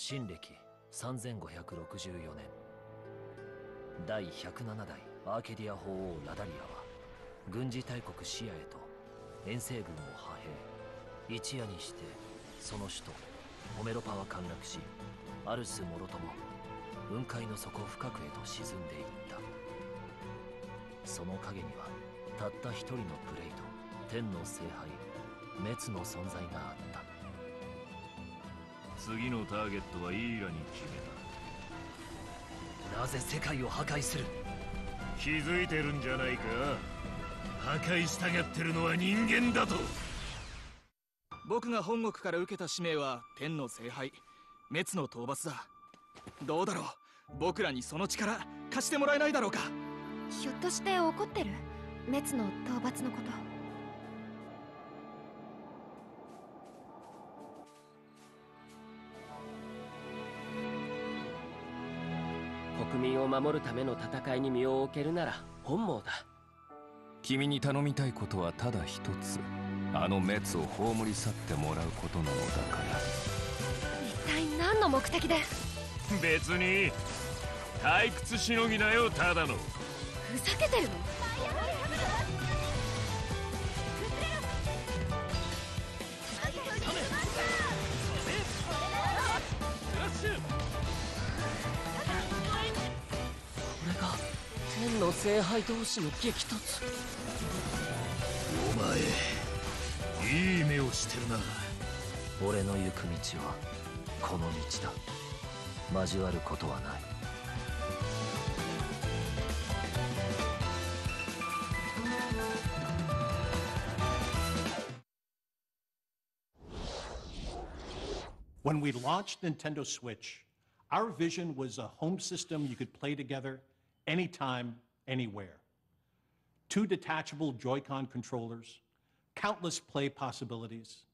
新暦3564年、第107代アーケディア法王ラダリアは軍事大国シアへと遠征軍を派兵。一夜にしてその首都ホメロパは陥落し、アルスもろとも雲海の底深くへと沈んでいった。その陰にはたった一人のプレイと天の聖杯滅の存在があった。次のターゲットはイーラに決めた。なぜ世界を破壊する？気づいてるんじゃないか。破壊したがってるのは人間だと。僕が本国から受けた使命は天の聖杯滅の討伐だ。どうだろう、僕らにその力貸してもらえないだろうか。ひょっとして怒ってる？滅の討伐のこと。国民を守るための戦いに身を置けるなら本望だ。君に頼みたいことはただ一つ。あの滅を葬り去ってもらうことなのだから。一体何の目的で？別に退屈しのぎだよ、ただの。ふざけてるの？天の聖杯同士の激突。お前いい目をしてるな。俺の行く道はこの道だ。交わることはない。When we launched Nintendo Switch, our vision was a home system you could play together anytime, anywhere. 2 detachable Joy-Con controllers, countless play possibilities.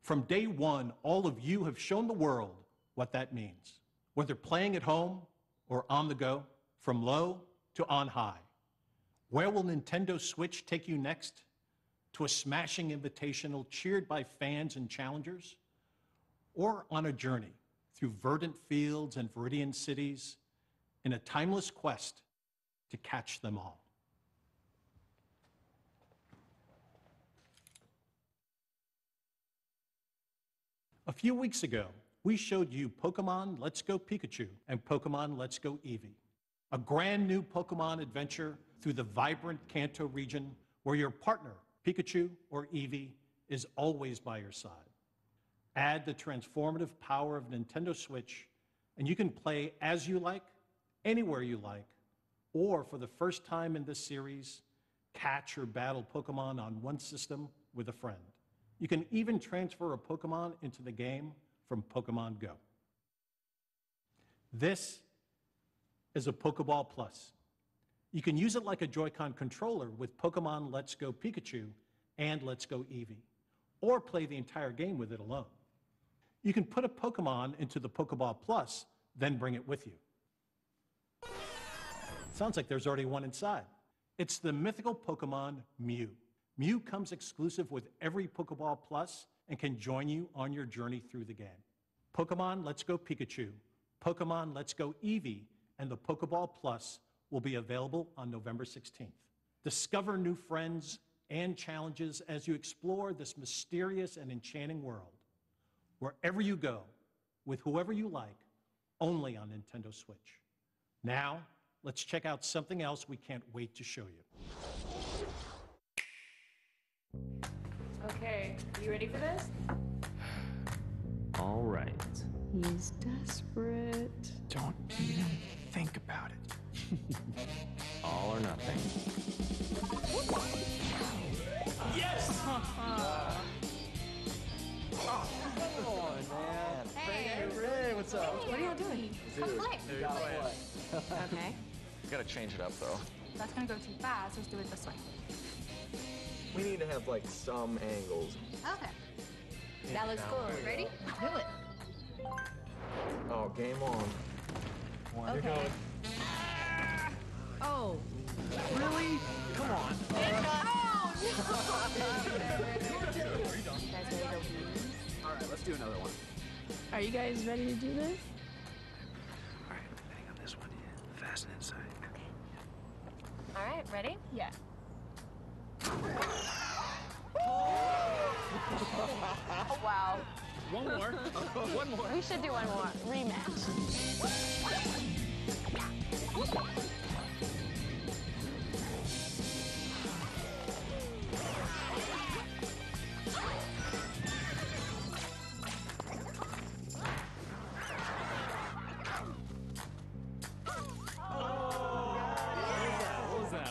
From day one, all of you have shown the world what that means. Whether playing at home or on the go, from low to on high. Where will Nintendo Switch take you next? To a smashing invitational cheered by fans and challengers? Or on a journey through verdant fields and viridian cities in a timeless quest to catch them all? A few weeks ago, we showed you Pokemon Let's Go Pikachu and Pokemon Let's Go Eevee, a brand new Pokemon adventure through the vibrant Kanto region where your partner, Pikachu or Eevee, is always by your side. Add the transformative power of Nintendo Switch, and you can play as you like, anywhere you like, or for the first time in this series, catch or battle Pokemon on one system with a friend. You can even transfer a Pokemon into the game from Pokemon Go. This is a Pokeball Plus. You can use it like a Joy-Con controller with Pokemon Let's Go Pikachu and Let's Go Eevee, or play the entire game with it alone. You can put a Pokemon into the Pokeball Plus, then bring it with you. Sounds like there's already one inside. It's the mythical Pokemon Mew. Mew comes exclusive with every Pokeball Plus and can join you on your journey through the game. Pokemon Let's Go Pikachu, Pokemon Let's Go Eevee, and the Pokeball Plus will be available on November 16th. Discover new friends and challenges as you explore this mysterious and enchanting world. Wherever you go, with whoever you like, only on Nintendo Switch. Now, let's check out something else we can't wait to show you. Okay, you ready for this? All right. He's desperate. Don't even think about it. All or nothing. Yes! Hey, what's up? What are y'all doing? Dude, Okay, we gotta change it up though. that's gonna go too fast. Let's do it this way. We need to have like some angles. Okay. That looks cool. Ready? Do it. Oh, game on. Okay. Oh. Really? Come on. Oh, no! You guys ready to go? All right, let's do another one. Are you guys ready to do this? All right, hang on this one. Fasten inside. All right, ready? Yeah. Oh, wow. One more. One more. We should do one more. Rematch.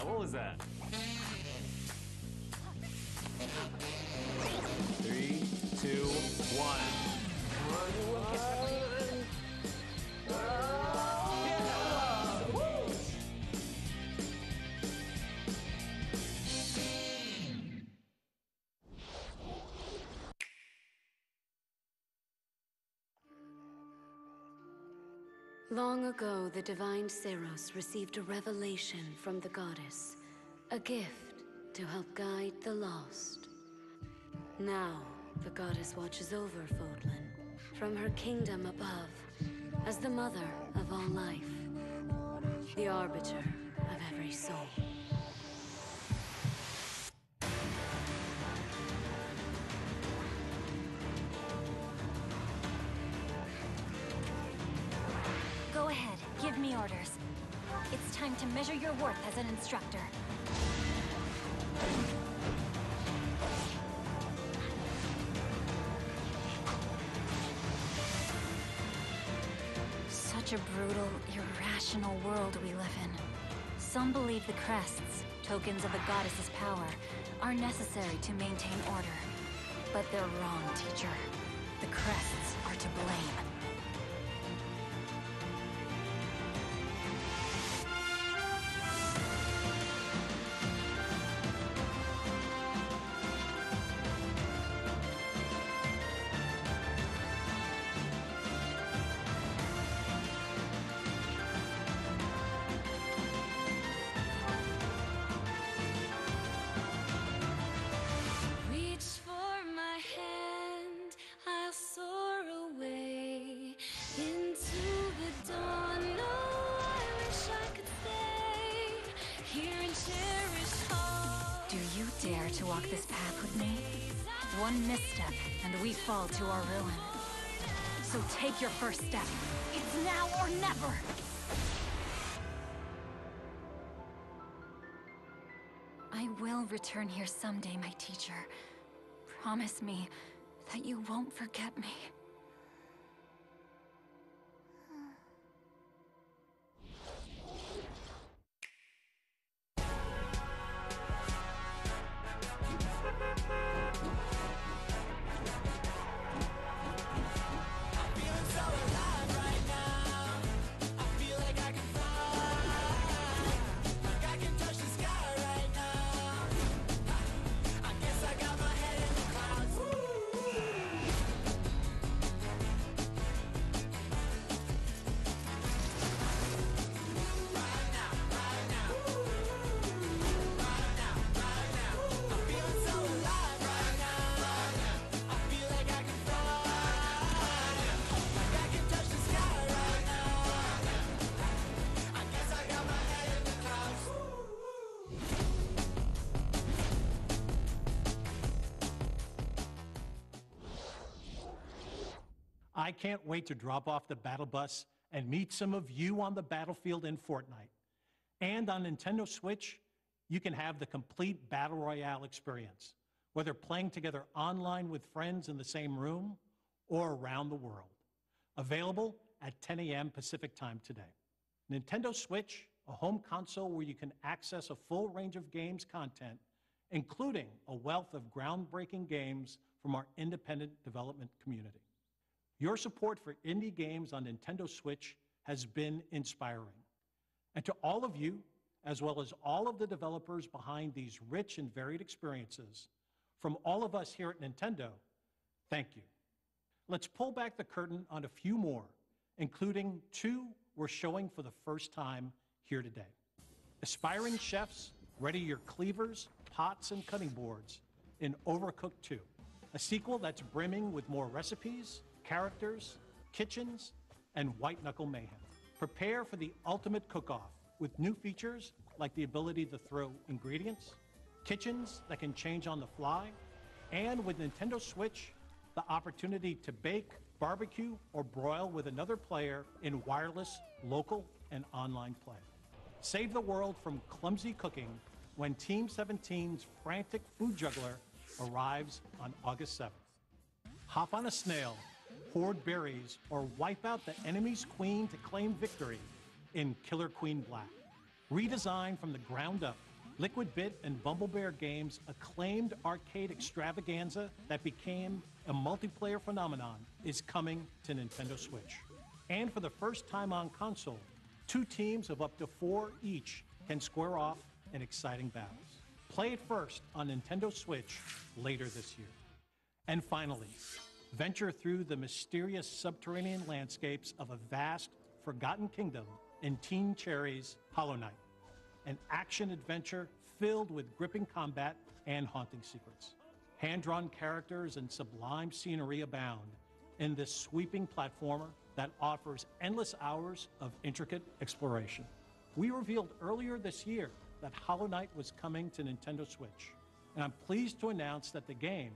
What was that? 3, 2, 1. Long ago, the divine Seros received a revelation from the goddess, a gift to help guide the lost. Now, the goddess watches over Fodlan from her kingdom above as the mother of all life, the arbiter of every soul. Go ahead, give me orders. It's time to measure your worth as an instructor. Such a brutal, irrational world we live in. Some believe the crests, tokens of the goddess's power, are necessary to maintain order. But they're wrong, teacher. The crests are to blame. Dare to walk this path with me? One misstep, and we fall to our ruin. So take your first step. It's now or never! I will return here someday, my teacher. Promise me that you won't forget me. I can't wait to drop off the battle bus and meet some of you on the battlefield in Fortnite. And on Nintendo Switch, you can have the complete Battle Royale experience, whether playing together online with friends in the same room or around the world. Available at 10 a.m. Pacific Time today. Nintendo Switch, a home console where you can access a full range of games content, including a wealth of groundbreaking games from our independent development community. Your support for indie games on Nintendo Switch has been inspiring. And to all of you, as well as all of the developers behind these rich and varied experiences, from all of us here at Nintendo, thank you. Let's pull back the curtain on a few more, including two we're showing for the first time here today. Aspiring chefs, ready your cleavers, pots, and cutting boards in Overcooked 2, a sequel that's brimming with more recipes, characters, kitchens, and white-knuckle mayhem. Prepare for the ultimate cook-off with new features like the ability to throw ingredients, kitchens that can change on the fly, and with Nintendo Switch, the opportunity to bake, barbecue, or broil with another player in wireless, local, and online play. Save the world from clumsy cooking when Team 17's frantic food juggler arrives on August 7th. Hop on a snail, hoard berries, or wipe out the enemy's queen to claim victory in Killer Queen Black. Redesigned from the ground up, Liquid Bit and Bumble Bear Games' acclaimed arcade extravaganza that became a multiplayer phenomenon is coming to Nintendo Switch. And for the first time on console, 2 teams of up to 4 each can square off in exciting battles. Play it first on Nintendo Switch later this year. And finally, venture through the mysterious subterranean landscapes of a vast, forgotten kingdom in Teen Cherry's Hollow Knight, an action-adventure filled with gripping combat and haunting secrets. Hand-drawn characters and sublime scenery abound in this sweeping platformer that offers endless hours of intricate exploration. We revealed earlier this year that Hollow Knight was coming to Nintendo Switch, and I'm pleased to announce that the game,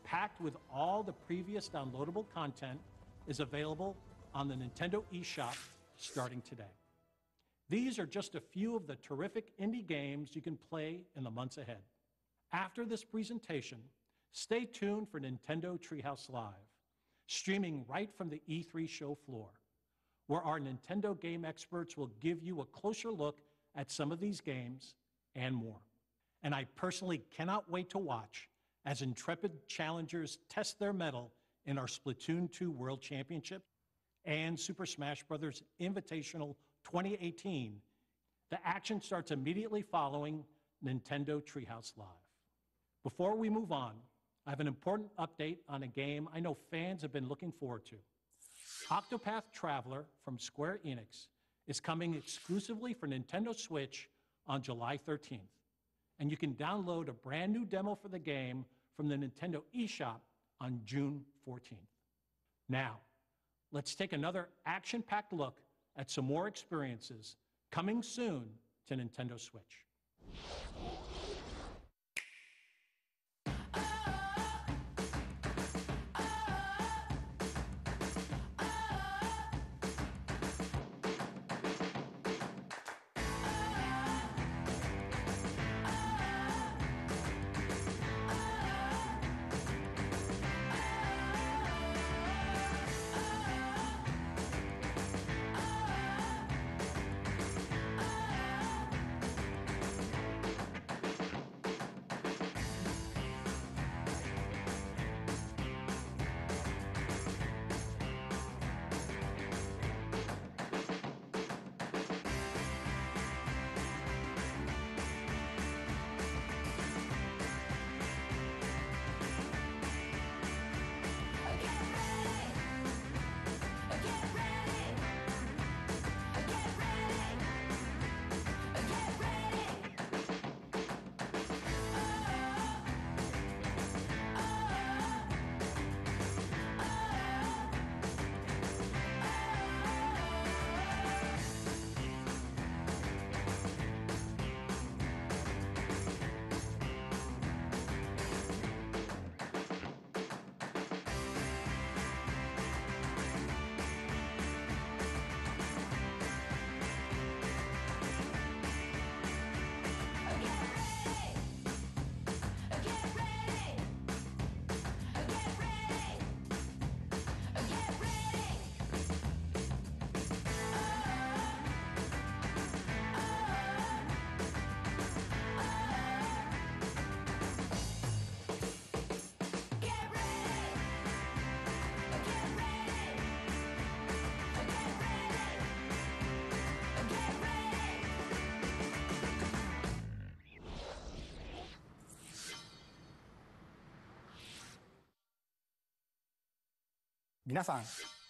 packed with all the previous downloadable content, is available on the Nintendo eShop starting today. These are just a few of the terrific indie games you can play in the months ahead. After this presentation, stay tuned for Nintendo Treehouse Live, streaming right from the E3 show floor, where our Nintendo game experts will give you a closer look at some of these games and more. And I personally cannot wait to watch as intrepid challengers test their mettle in our Splatoon 2 World Championship and Super Smash Bros. Invitational 2018. The action starts immediately following Nintendo Treehouse Live. Before we move on, I have an important update on a game I know fans have been looking forward to. Octopath Traveler from Square Enix is coming exclusively for Nintendo Switch on July 13th. And you can download a brand new demo for the game from the Nintendo eShop on June 14th. Now, let's take another action-packed look at some more experiences coming soon to Nintendo Switch.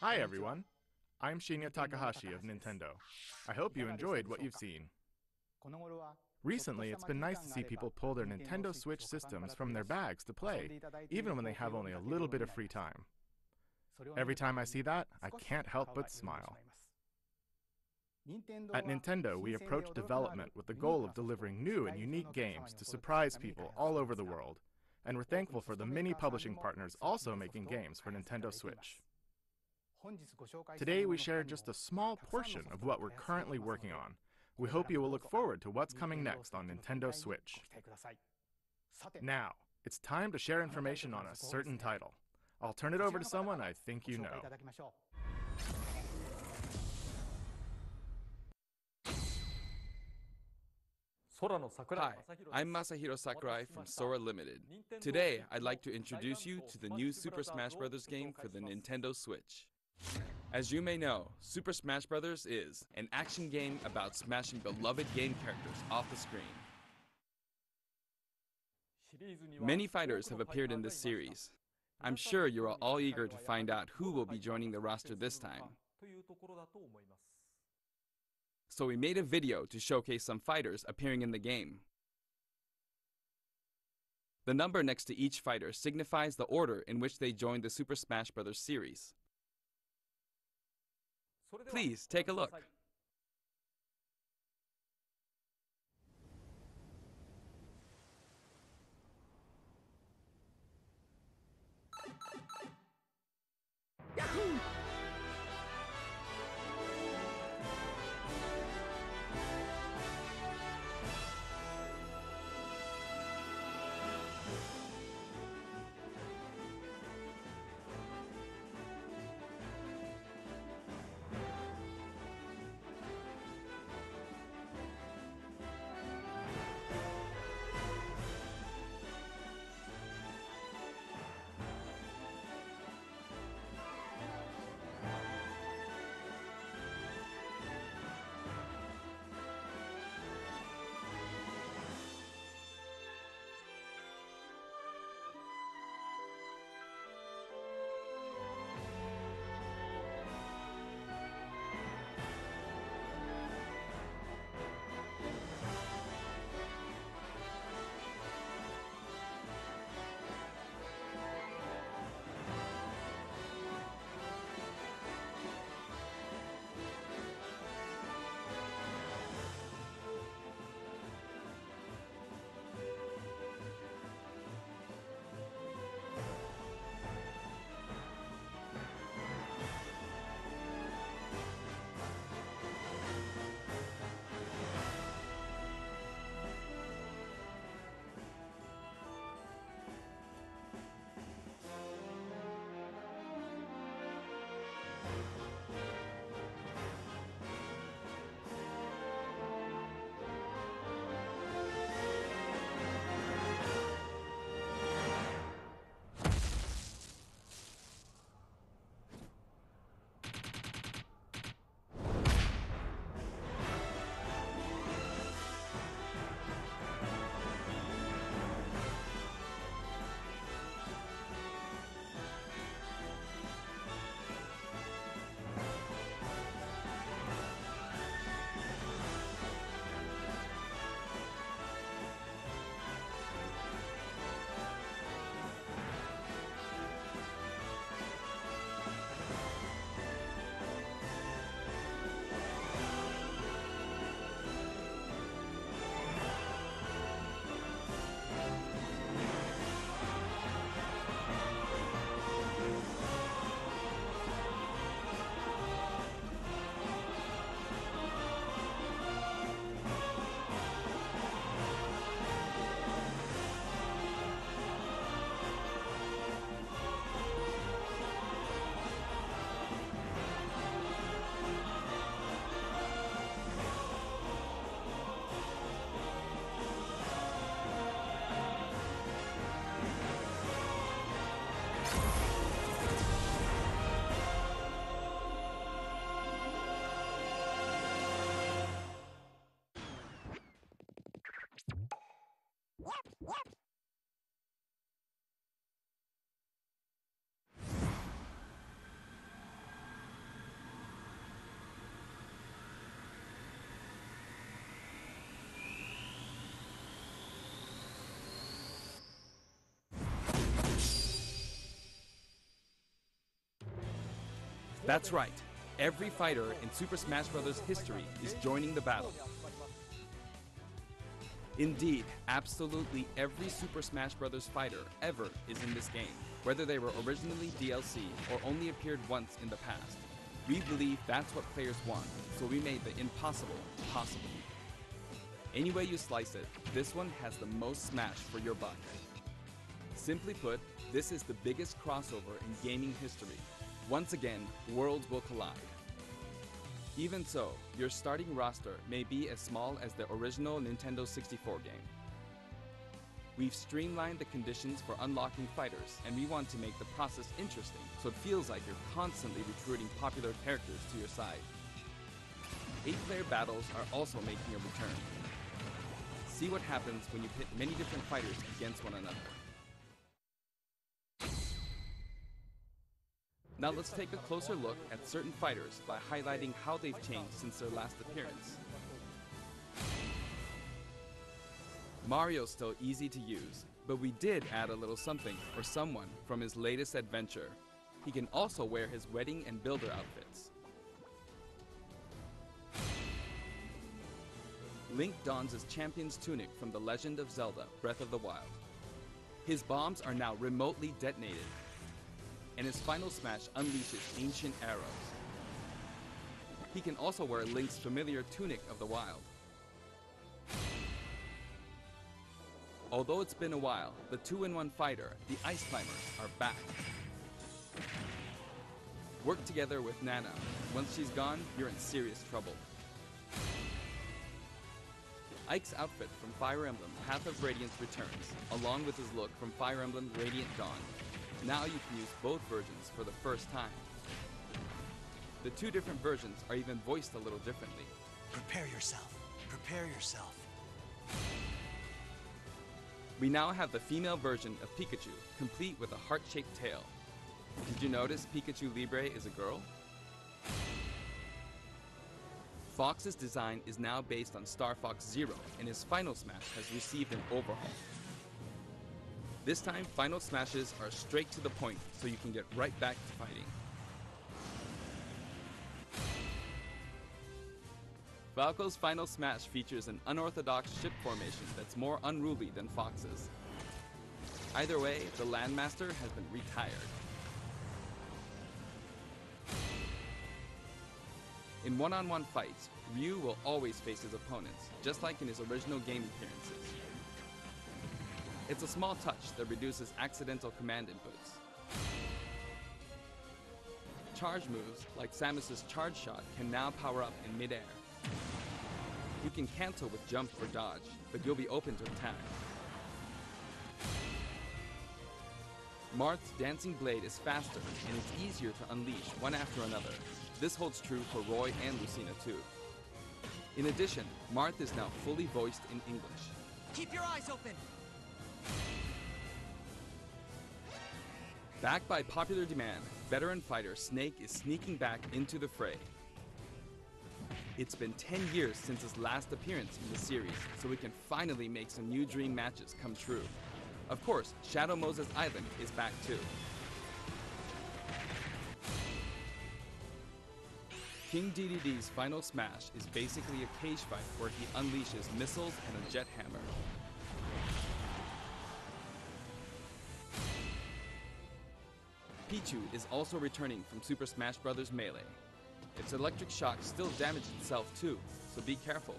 Hi everyone, I'm Shinya Takahashi of Nintendo. I hope you enjoyed what you've seen. Recently, it's been nice to see people pull their Nintendo Switch systems from their bags to play, even when they have only a little bit of free time. Every time I see that, I can't help but smile. At Nintendo, we approach development with the goal of delivering new and unique games to surprise people all over the world, and we're thankful for the many publishing partners also making games for Nintendo Switch. Today, we share just a small portion of what we're currently working on. We hope you will look forward to what's coming next on Nintendo Switch. Now, it's time to share information on a certain title. I'll turn it over to someone I think you know. Hi, I'm Masahiro Sakurai from Sora Limited. Today, I'd like to introduce you to the new Super Smash Bros. Game for the Nintendo Switch. As you may know, Super Smash Bros. Is an action game about smashing beloved game characters off the screen. Many fighters have appeared in this series. I'm sure you are all eager to find out who will be joining the roster this time. So we made a video to showcase some fighters appearing in the game. The number next to each fighter signifies the order in which they joined the Super Smash Bros. Series. Please take a look. Yahoo! That's right. Every fighter in Super Smash Bros. History is joining the battle. Indeed, absolutely every Super Smash Bros. Fighter ever is in this game, whether they were originally DLC or only appeared once in the past. We believe that's what players want, so we made the impossible possible. Any way you slice it, this one has the most Smash for your buck. Simply put, this is the biggest crossover in gaming history. Once again, worlds will collide. Even so, your starting roster may be as small as the original Nintendo 64 game. We've streamlined the conditions for unlocking fighters, and we want to make the process interesting, so it feels like you're constantly recruiting popular characters to your side. 8-player battles are also making a return. See what happens when you pit many different fighters against one another. Now let's take a closer look at certain fighters by highlighting how they've changed since their last appearance. Mario's still easy to use, but we did add a little something for someone from his latest adventure. He can also wear his wedding and builder outfits. Link dons his champion's tunic from The Legend of Zelda: Breath of the Wild. His bombs are now remotely detonated, and his final smash unleashes ancient arrows. He can also wear Link's familiar Tunic of the Wild. Although it's been a while, the 2-in-1 fighter, the Ice Climbers, are back. Work together with Nana. Once she's gone, you're in serious trouble. Ike's outfit from Fire Emblem Path of Radiance returns, along with his look from Fire Emblem Radiant Dawn. Now you can use both versions for the first time. The two different versions are even voiced a little differently. Prepare yourself. Prepare yourself. We now have the female version of Pikachu, complete with a heart-shaped tail. Did you notice Pikachu Libre is a girl? Fox's design is now based on Star Fox Zero, and his final smash has received an overhaul. This time, final smashes are straight to the point, so you can get right back to fighting. Falco's final smash features an unorthodox ship formation that's more unruly than Fox's. Either way, the Landmaster has been retired. In one-on-one fights, Ryu will always face his opponents, just like in his original game appearances. It's a small touch that reduces accidental command inputs. Charge moves, like Samus's charge shot, can now power up in midair. You can cancel with jump or dodge, but you'll be open to attack. Marth's Dancing Blade is faster, and it's easier to unleash one after another. This holds true for Roy and Lucina too. In addition, Marth is now fully voiced in English. Keep your eyes open! Backed by popular demand, veteran fighter Snake is sneaking back into the fray. It's been 10 years since his last appearance in the series, so we can finally make some new dream matches come true. Of course, Shadow Moses Island is back too. King DDD's final smash is basically a cage fight where he unleashes missiles and a jet hammer. Pichu is also returning from Super Smash Bros. Melee. Its electric shock still damages itself too, so be careful.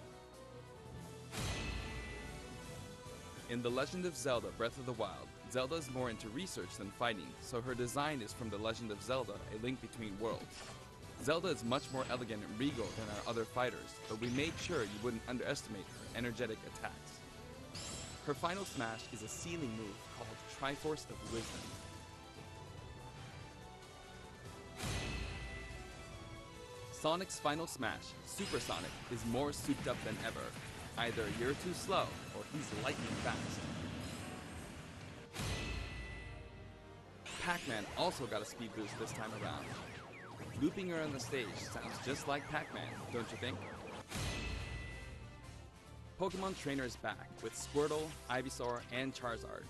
In The Legend of Zelda: Breath of the Wild, Zelda is more into research than fighting, so her design is from The Legend of Zelda: A Link Between Worlds. Zelda is much more elegant and regal than our other fighters, but we made sure you wouldn't underestimate her energetic attacks. Her final smash is a ceiling move called Triforce of Wisdom. Sonic's final smash, Super Sonic, is more souped up than ever. Either you're too slow, or he's lightning fast. Pac-Man also got a speed boost this time around. Looping around the stage sounds just like Pac-Man, don't you think? Pokemon Trainer is back with Squirtle, Ivysaur, and Charizard.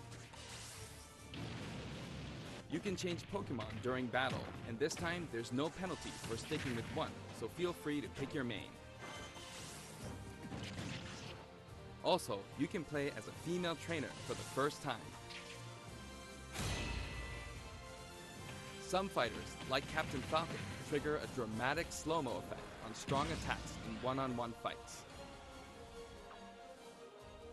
You can change Pokemon during battle, and this time there's no penalty for sticking with one, so feel free to pick your main. Also, you can play as a female trainer for the first time. Some fighters, like Captain Falcon, trigger a dramatic slow-mo effect on strong attacks in one-on-one fights.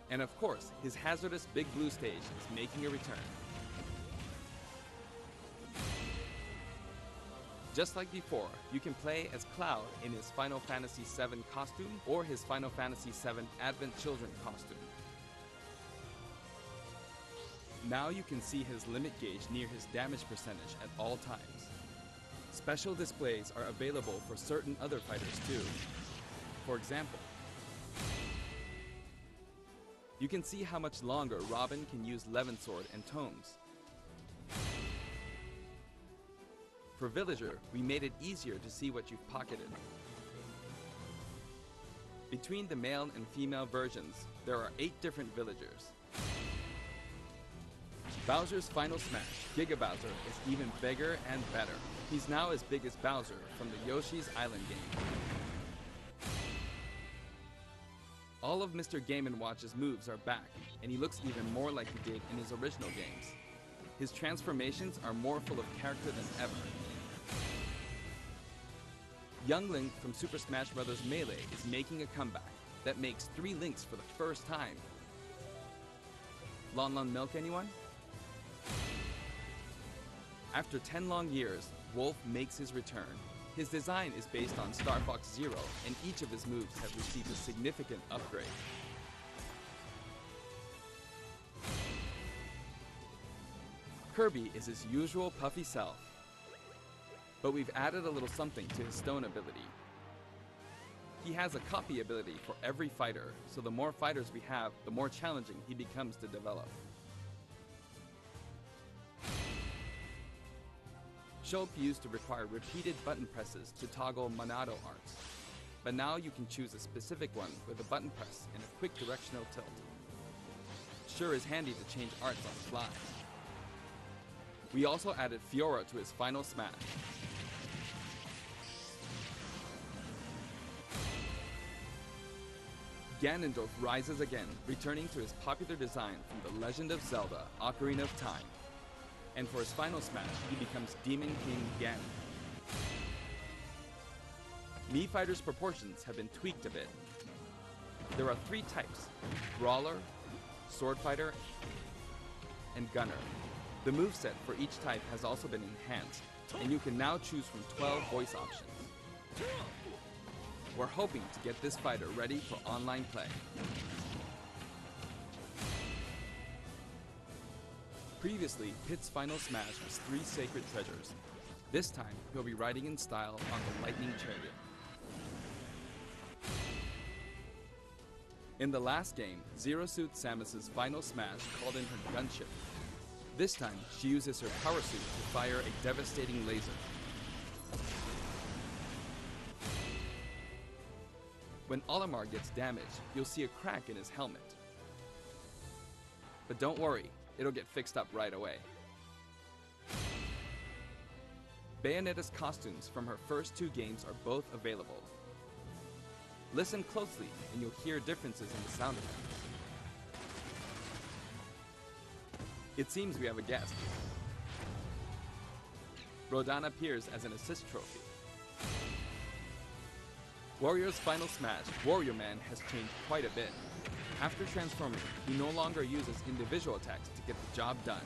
And of course, his hazardous Big Blue stage is making a return. Just like before, you can play as Cloud in his Final Fantasy VII costume or his Final Fantasy VII Advent Children costume. Now you can see his limit gauge near his damage percentage at all times. Special displays are available for certain other fighters too. For example, you can see how much longer Robin can use Levin-Sword and Tomes. For Villager, we made it easier to see what you've pocketed. Between the male and female versions, there are 8 different villagers. Bowser's Final Smash, Giga Bowser, is even bigger and better. He's now as big as Bowser from the Yoshi's Island game. All of Mr. Game & Watch's moves are back, and he looks even more like he did in his original games. His transformations are more full of character than ever. Young Link from Super Smash Bros. Melee is making a comeback that makes 3 Links for the first time. Lon Lon Milk, anyone? After 10 long years, Wolf makes his return. His design is based on Star Fox Zero, and each of his moves have received a significant upgrade. Kirby is his usual puffy self, but we've added a little something to his stone ability. He has a copy ability for every fighter, so the more fighters we have, the more challenging he becomes to develop. Shulk used to require repeated button presses to toggle Monado arts, but now you can choose a specific one with a button press and a quick directional tilt. Sure is handy to change arts on the fly. We also added Fiora to his Final Smash. Ganondorf rises again, returning to his popular design from The Legend of Zelda: Ocarina of Time. And for his Final Smash, he becomes Demon King Ganon. Mii Fighter's proportions have been tweaked a bit. There are 3 types: Brawler, Sword Fighter, and Gunner. The moveset for each type has also been enhanced, and you can now choose from 12 voice options. We're hoping to get this fighter ready for online play. Previously, Pit's Final Smash was 3 sacred treasures. This time, he'll be riding in style on the Lightning Chariot. In the last game, Zero Suit Samus's Final Smash called in her gunship. This time, she uses her power suit to fire a devastating laser. When Olimar gets damaged, you'll see a crack in his helmet. But don't worry, it'll get fixed up right away. Bayonetta's costumes from her first 2 games are both available. Listen closely and you'll hear differences in the sound effects. It seems we have a guest. Rodan appears as an assist trophy. Warrior's Final Smash, Warrior Man has changed quite a bit. After transforming, he no longer uses individual attacks to get the job done.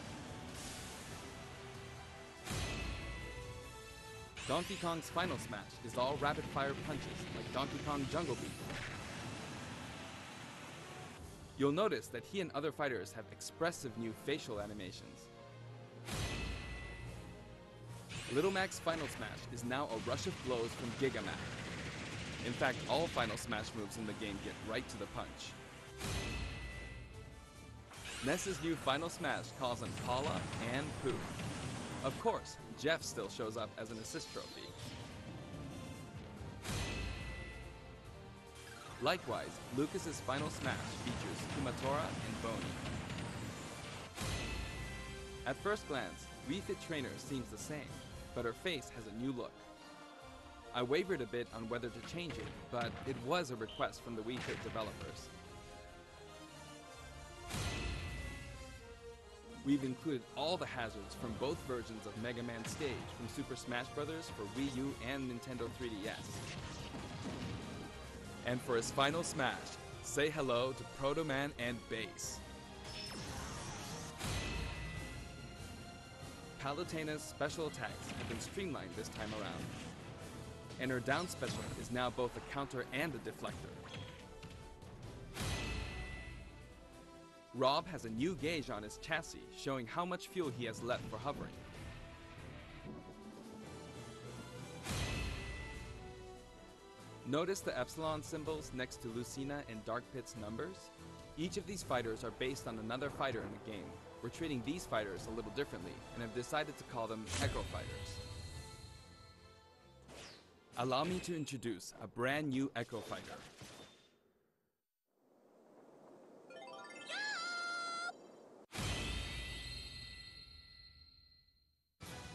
Donkey Kong's Final Smash is all rapid-fire punches like Donkey Kong Jungle Beat. You'll notice that he and other fighters have expressive new facial animations. Little Mac's Final Smash is now a rush of blows from Giga Mac. In fact, all Final Smash moves in the game get right to the punch. Ness's new Final Smash calls on Paula and Pooh. Of course, Jeff still shows up as an assist trophy. Likewise, Lucas's Final Smash features Kumatora and Boney. At first glance, Wii Fit Trainer seems the same, but her face has a new look. I wavered a bit on whether to change it, but it was a request from the Wii Fit developers. We've included all the hazards from both versions of Mega Man Stage from Super Smash Bros. For Wii U and Nintendo 3DS. And for his final smash, say hello to Proto Man and Bass. Palutena's special attacks have been streamlined this time around, and her down special is now both a counter and a deflector. Rob has a new gauge on his chassis, showing how much fuel he has left for hovering. Notice the epsilon symbols next to Lucina and Dark Pit's numbers? Each of these fighters are based on another fighter in the game. We're treating these fighters a little differently and have decided to call them Echo Fighters. Allow me to introduce a brand new Echo Fighter.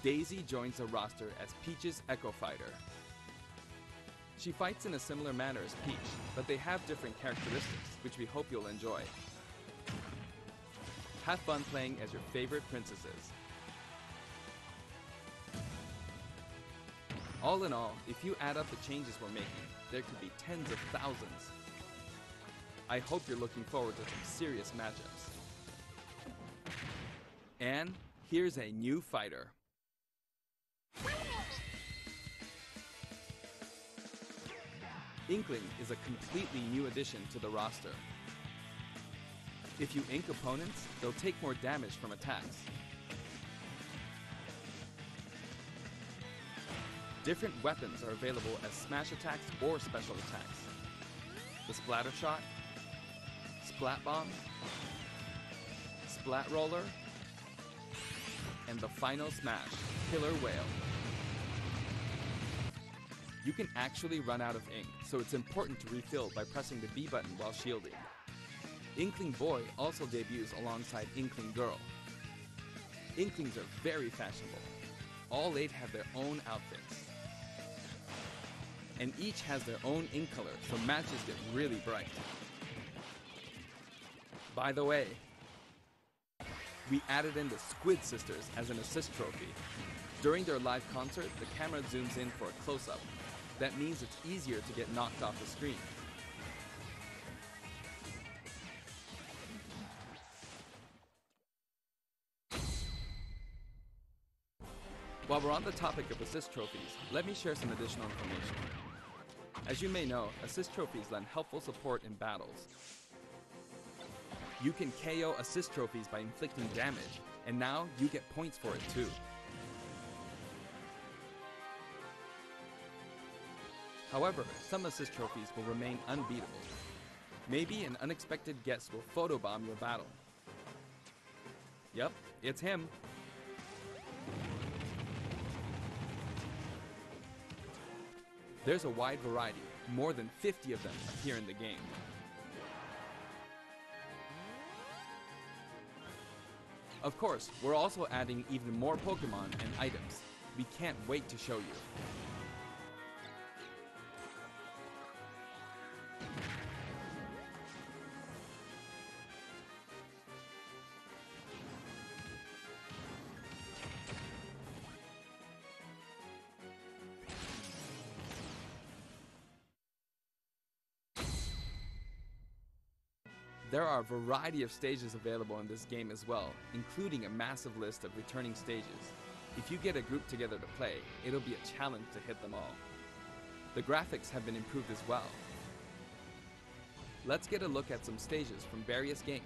Daisy joins the roster as Peach's Echo Fighter. She fights in a similar manner as Peach, but they have different characteristics, which we hope you'll enjoy. Have fun playing as your favorite princesses. All in all, if you add up the changes we're making, there could be tens of thousands. I hope you're looking forward to some serious matchups. And here's a new fighter. Inkling is a completely new addition to the roster. If you ink opponents, they'll take more damage from attacks. Different weapons are available as smash attacks or special attacks. The Splatter Shot, Splat Bomb, Splat Roller, and the final smash, Killer Whale. You can actually run out of ink, so it's important to refill by pressing the B button while shielding. Inkling Boy also debuts alongside Inkling Girl. Inklings are very fashionable. All 8 have their own outfits. And each has their own ink color, so matches get really bright. By the way, we added in the Squid Sisters as an assist trophy. During their live concert, the camera zooms in for a close-up. That means it's easier to get knocked off the screen. While we're on the topic of assist trophies, let me share some additional information. As you may know, assist trophies lend helpful support in battles. You can KO assist trophies by inflicting damage, and now you get points for it too. However, some assist trophies will remain unbeatable. Maybe an unexpected guest will photobomb your battle. Yep, it's him. There's a wide variety. More than 50 of them appear in the game. Of course, we're also adding even more Pokemon and items. We can't wait to show you. There are a variety of stages available in this game as well, including a massive list of returning stages. If you get a group together to play, it'll be a challenge to hit them all. The graphics have been improved as well. Let's get a look at some stages from various games.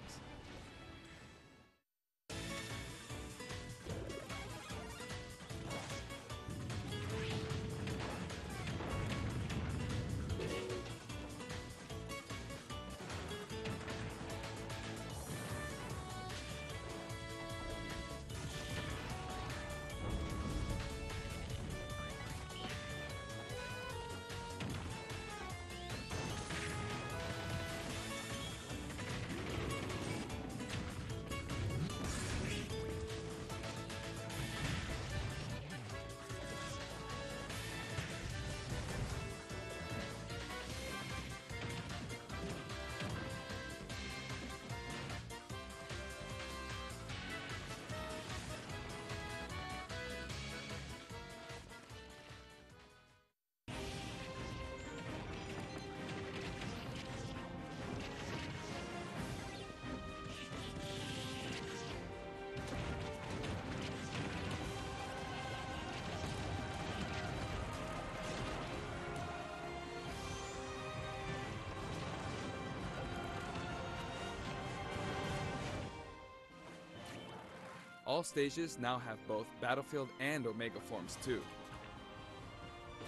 All stages now have both Battlefield and Omega forms too.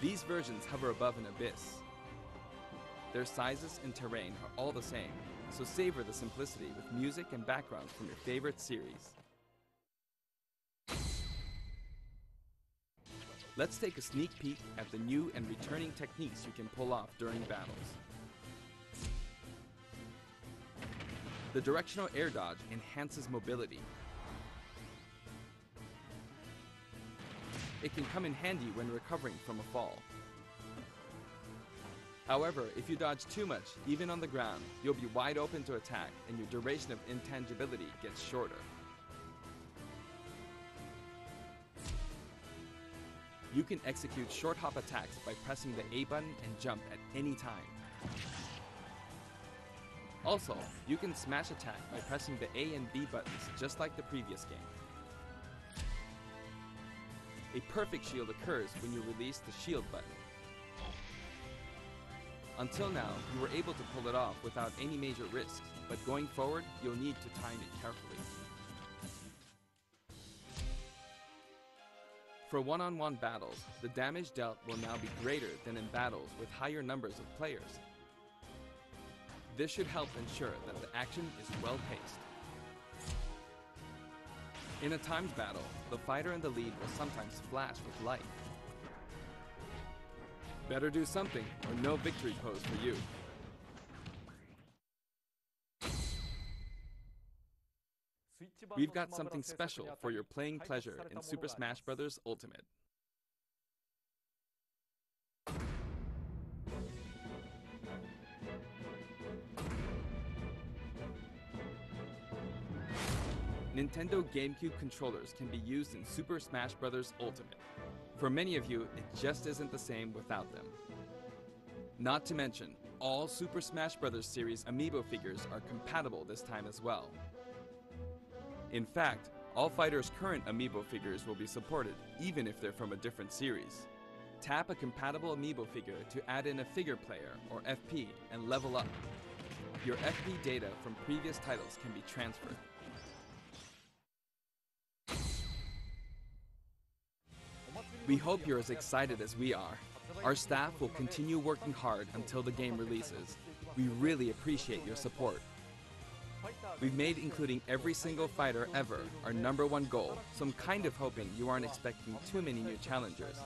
These versions hover above an abyss. Their sizes and terrain are all the same, so savor the simplicity with music and backgrounds from your favorite series. Let's take a sneak peek at the new and returning techniques you can pull off during battles. The directional air dodge enhances mobility. It can come in handy when recovering from a fall. However, if you dodge too much, even on the ground, you'll be wide open to attack and your duration of intangibility gets shorter. You can execute short hop attacks by pressing the A button and jump at any time. Also, you can smash attack by pressing the A and B buttons just like the previous game. A perfect shield occurs when you release the shield button. Until now, you were able to pull it off without any major risks, but going forward, you'll need to time it carefully. For one-on-one battles, the damage dealt will now be greater than in battles with higher numbers of players. This should help ensure that the action is well-paced. In a timed battle, the fighter in the lead will sometimes flash with light. Better do something, or no victory pose for you. We've got something special for your playing pleasure in Super Smash Bros. Ultimate. Nintendo GameCube controllers can be used in Super Smash Bros. Ultimate. For many of you, it just isn't the same without them. Not to mention, all Super Smash Bros. Series amiibo figures are compatible this time as well. In fact, all fighters' current amiibo figures will be supported, even if they're from a different series. Tap a compatible amiibo figure to add in a figure player, or FP, and level up. Your FP data from previous titles can be transferred. We hope you're as excited as we are. Our staff will continue working hard until the game releases. We really appreciate your support. We've made including every single fighter ever our #1 goal, so I'm kind of hoping you aren't expecting too many new challengers.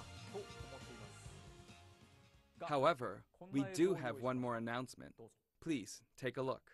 However, we do have one more announcement. Please take a look.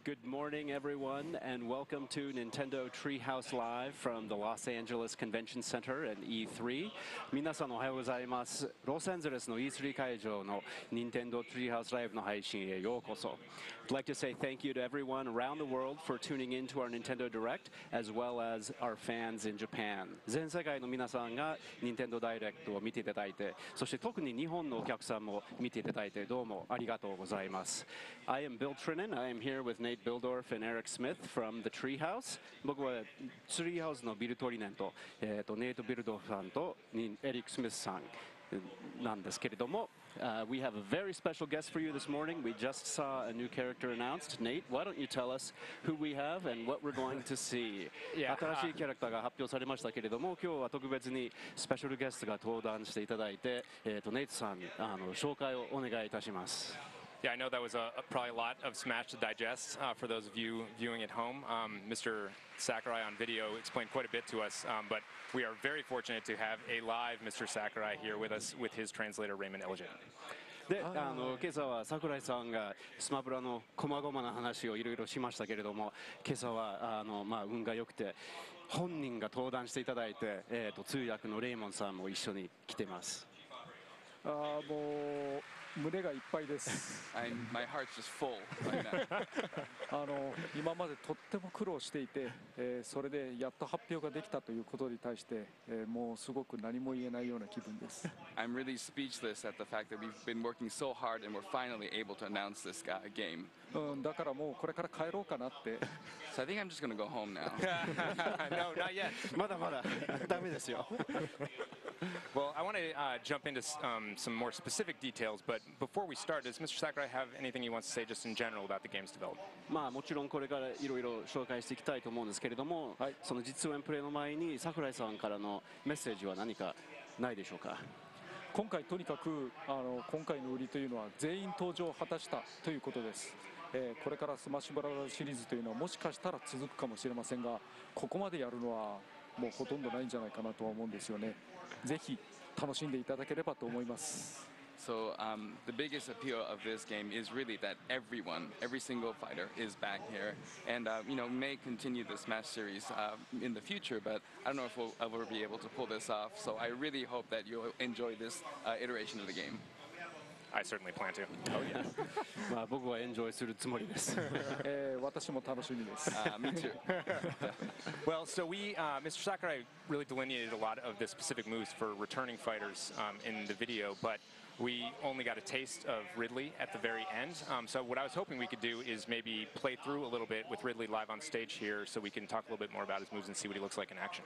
Good morning, everyone, and welcome to Nintendo Treehouse Live from the Los Angeles Convention Center and E3. 皆さんおはようございます。ロサンゼルスの E3 会場の Nintendo Treehouse Live の配信へようこそ。I'd like to say thank you to everyone around the world for tuning in to our Nintendo Direct, as well as our fans in Japan. 全世界の皆さんが Nintendo Direct を見ていただいて、そして特に日本のお客さんも見ていただいてどうもありがとうございます。I am Bill Trinan. I am here with Nate Bildorf and Eric Smith from the Treehouse. 僕は Treehouse のビル・トリネンと、ネイト・ビルドフさんとエリック・スミスさんなんですけれども、we have a very special guest for you this morning. We just saw a new character announced. Nate, why don't you tell us who we have and what we're going to see? 新しいキャラクターが発表されましたけれども、今日は特別にスペシャルゲストが登壇していただいて、ネイトさん紹介をお願いいたします。Yeah, I know that was probably a lot of Smash to digest for those of you viewing at home. Mr. Sakurai on video explained quite a bit to us, but we are very fortunate to have a live Mr. Sakurai here with us with his translator, Raymond Elgin. で、今朝は桜井さんがスマブラの細々な話をいろいろしましたけれども、今朝は運が良くて本人が登壇していただいて、通訳のレイモンさんも一緒に来てます。もう胸がいっぱいです。My heart's just full right now. 今までとっても苦労していて、それでやっと発表ができたということに対して、もうすごく何も言えないような気分です。I'm really speechless at the fact that we've been working so hard and we're finally able to announce this game. だからもうこれから帰ろうかなって。So I think I'm just going to go home now. No, not yet. まだまだダメですよ。Well, I want to jump into some more specific details, but before we start, does Mr. Sakurai have anything he wants to say just in general about the game's development? もちろんこれからいろいろ紹介していきたいと思うんですけれども、その実演プレイの前に桜井さんからのメッセージは何かないでしょうか。今回とにかく今回の売りというのは全員登場を果たしたということです。これからスマッシュブラザーズシリーズというのはもしかしたら続くかもしれませんが、ここまでやるのはもうほとんどないんじゃないかなとは思うんですよね。ぜひ楽しんでいただければと思います。So the biggest appeal of this game is really that every single fighter is back here, and may continue the Smash series in the future. But I don't know if we'll ever be able to pull this off. So I really hope that you'll enjoy this iteration of the game. I certainly plan to. Oh yeah. 僕はエンジョイするつもりです。私も楽しみです。Me too. Well, so Mr. Sakurai really delineated a lot of the specific moves for returning fighters in the video, but we only got a taste of Ridley at the very end. So what I was hoping we could do is maybe play through a little bit with Ridley live on stage here so we can talk a little bit more about his moves and see what he looks like in action.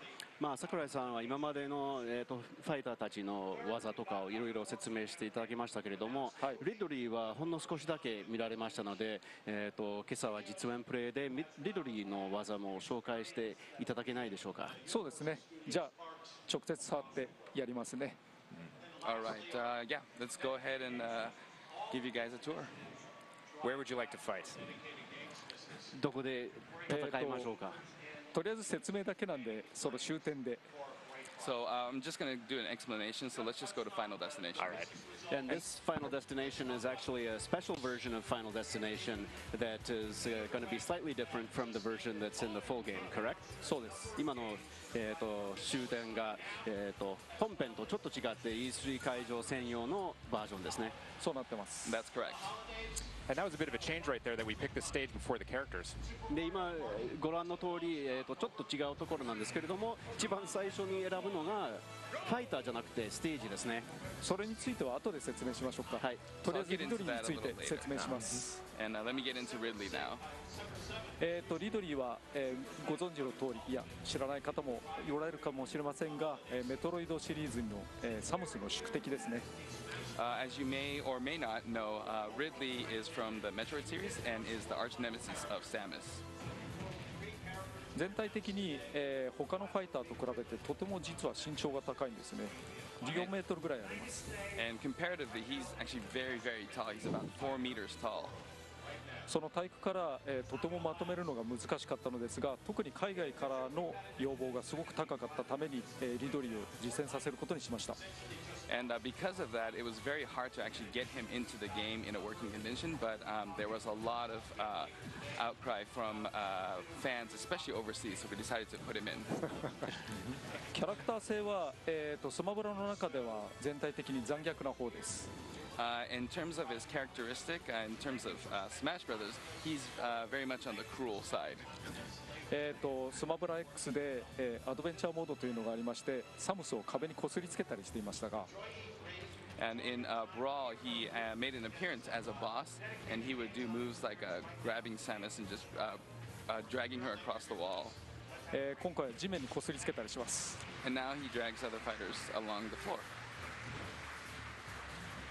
桜井さんは今までの、ファイターたちの技とかをいろいろ説明していただきましたけれども、リドリーはほんの少しだけ見られましたので、今朝は実演プレイでリドリーの技も紹介していただけないでしょうか。そうですね。じゃあ直接触ってやりますね。All right, yeah, let's go ahead and give you guys a tour. Where would you like to fight? どこで戦いましょうか。とりあえず説明だけなんで、その終点で。So I'm just going to do an explanation, so let's just go to Final Destination. All right. And this Final Destination is actually a special version of Final Destination that is going to be slightly different from the version that's in the full game, correct? そうです。今の終点が本編とちょっと違って E3 会場専用のバージョンですね。そうなってます。That's correct. And that was a bit of a change right there that we picked the stage before the characters. で今ご覧の通りちょっと違うところなんですけれども、一番最初に選ぶのがファイターじゃなくてステージですね。それについては後で説明しましょうか。はい。とりあえずリドリーについて説明します。And let me get into Ridley now. リドリーは、ご存知の通り、いや知らない方もおられるかもしれませんが、メトロイドシリーズの、サムスの宿敵ですね。As you may or may not know, Ridley is from the Metroid series and is the arch nemesis of Samus. 全体的に、他のファイターと比べてとても実は身長が高いんですね。14メートルぐらいあります。And comparatively, he's actually very, very tall. He's about 4 meters tall. その体育から、とてもまとめるのが難しかったのですが、特に海外からの要望がすごく高かったために、リドリーを実践させることにしました。And because of that, it was very hard to actually get him into the game in a working condition, but there was a lot of outcry from fans, especially overseas, so we decided to put him in. キャラクター性は、スマブラの中では全体的に残虐な方です。In terms of his characteristic, in terms of Smash Brothers, he's very much on the cruel side. スマブラ X で、アドベンチャーモードというのがありまして、サムスを壁にこすりつけたりしていましたが、And in Brawl, he made an appearance as a boss, and he would do moves like grabbing Samus and just dragging her across the wall. 今回は地面にこすりつけたりします。And now he drags other fighters along the floor.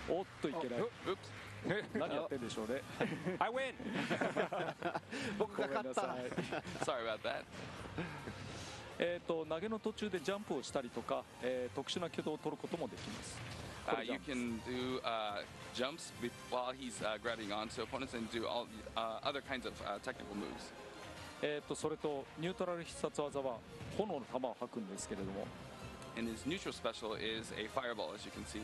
おっといけない。何やってんでしょうね。I win! 僕が勝った。Sorry about that. 投げの途中でジャンプをしたりとか、特殊な挙動を取ることもできます。You can do jumps while he's grabbing onto opponents and do all other kinds of technical moves. それとニュートラル必殺技は炎の玉を吐くんですけれども。And his neutral special is a fireball, as you can see.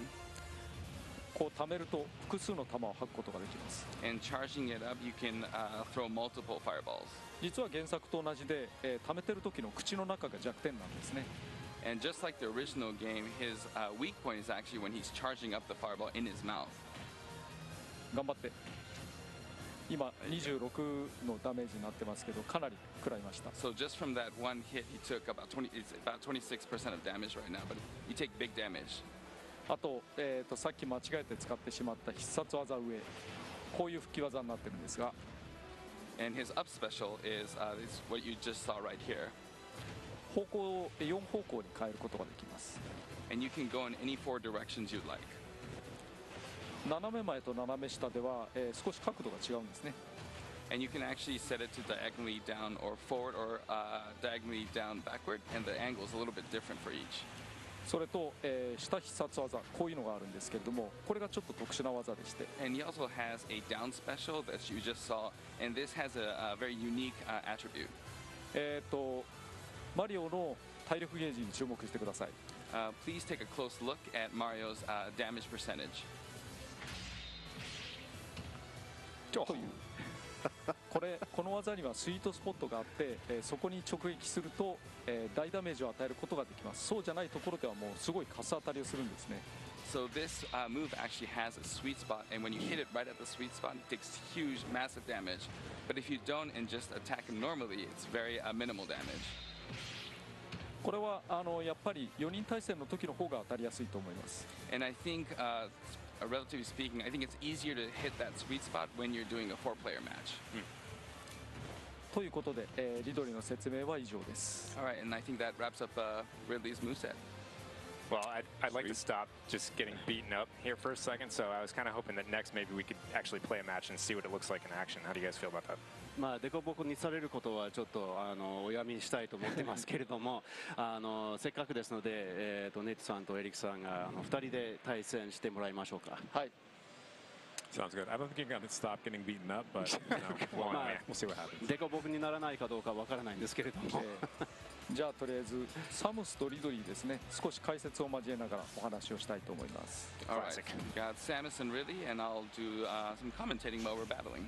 こう貯めると複数の弾を吐くことができます。And charging it up, you can throw multiple fireballs. 実は原作と同じで、貯めてる時の口の中が弱点なんですね。And just like the original game, his weak point is actually when he's charging up the fireball in his mouth. 頑張って。今26のダメージになってますけど、かなり食らいました。So just from that one hit, he took about 26% of damage right now, but you take big damage. あと、さっき間違えて使ってしまった必殺技上、こういう吹き技になってるんですが、And his up special is what you just saw right here. 方向を4方向に変えることができます。And you can go in any 4 directions you'd like. 斜め前と斜め下では、少し角度が違うんですね。And you can actually set it to diagonally down or forward or diagonally down backward, and the angle is a little bit different for each. それと、下必殺技、こういうのがあるんですけれども、これがちょっと特殊な技でして。And he also has a down special that you just saw, and this has a very unique attribute. マリオの体力ゲージに注目してください。Please take a close look at Mario's damage percentage. というこの技にはスイートスポットがあって、そこに直撃すると、大ダメージを与えることができます。そうじゃないところではもうすごいカス当たりをするんですね。So this move actually has a sweet spot, and when you hit it right at the sweet spot, it takes huge, massive damage. But if you don't and just attack him normally, it's very minimal damage. これはやっぱり4人対戦の時の方が当たりやすいと思います。And I think, relatively speaking, I think it's easier to hit that sweet spot when you're doing a 4-player match. ということで、リドリーの説明は以上です。All right, and I think that wraps up Ridley's moveset. Well, I'd like to stop just getting beaten up here for a second, so I was kind of hoping that next maybe we could actually play a match and see what it looks like in action. How do you guys feel about that? まあデコボコにされることはちょっとおやみにしたいと思ってますけれどもせっかくですので、ネットさんとエリックさんが2人で対戦してもらいましょうか。はい。Sounds good. I don't think you're going to stop getting beaten up, but we'll see what happens. デコボコにならないかどうかわからないんですけれども。じゃあとりあえずサムスとリドリーですね、少し解説を交えながらお話をしたいと思います。All right, got Samus and Ridley, and I'll do some commentating while we're battling.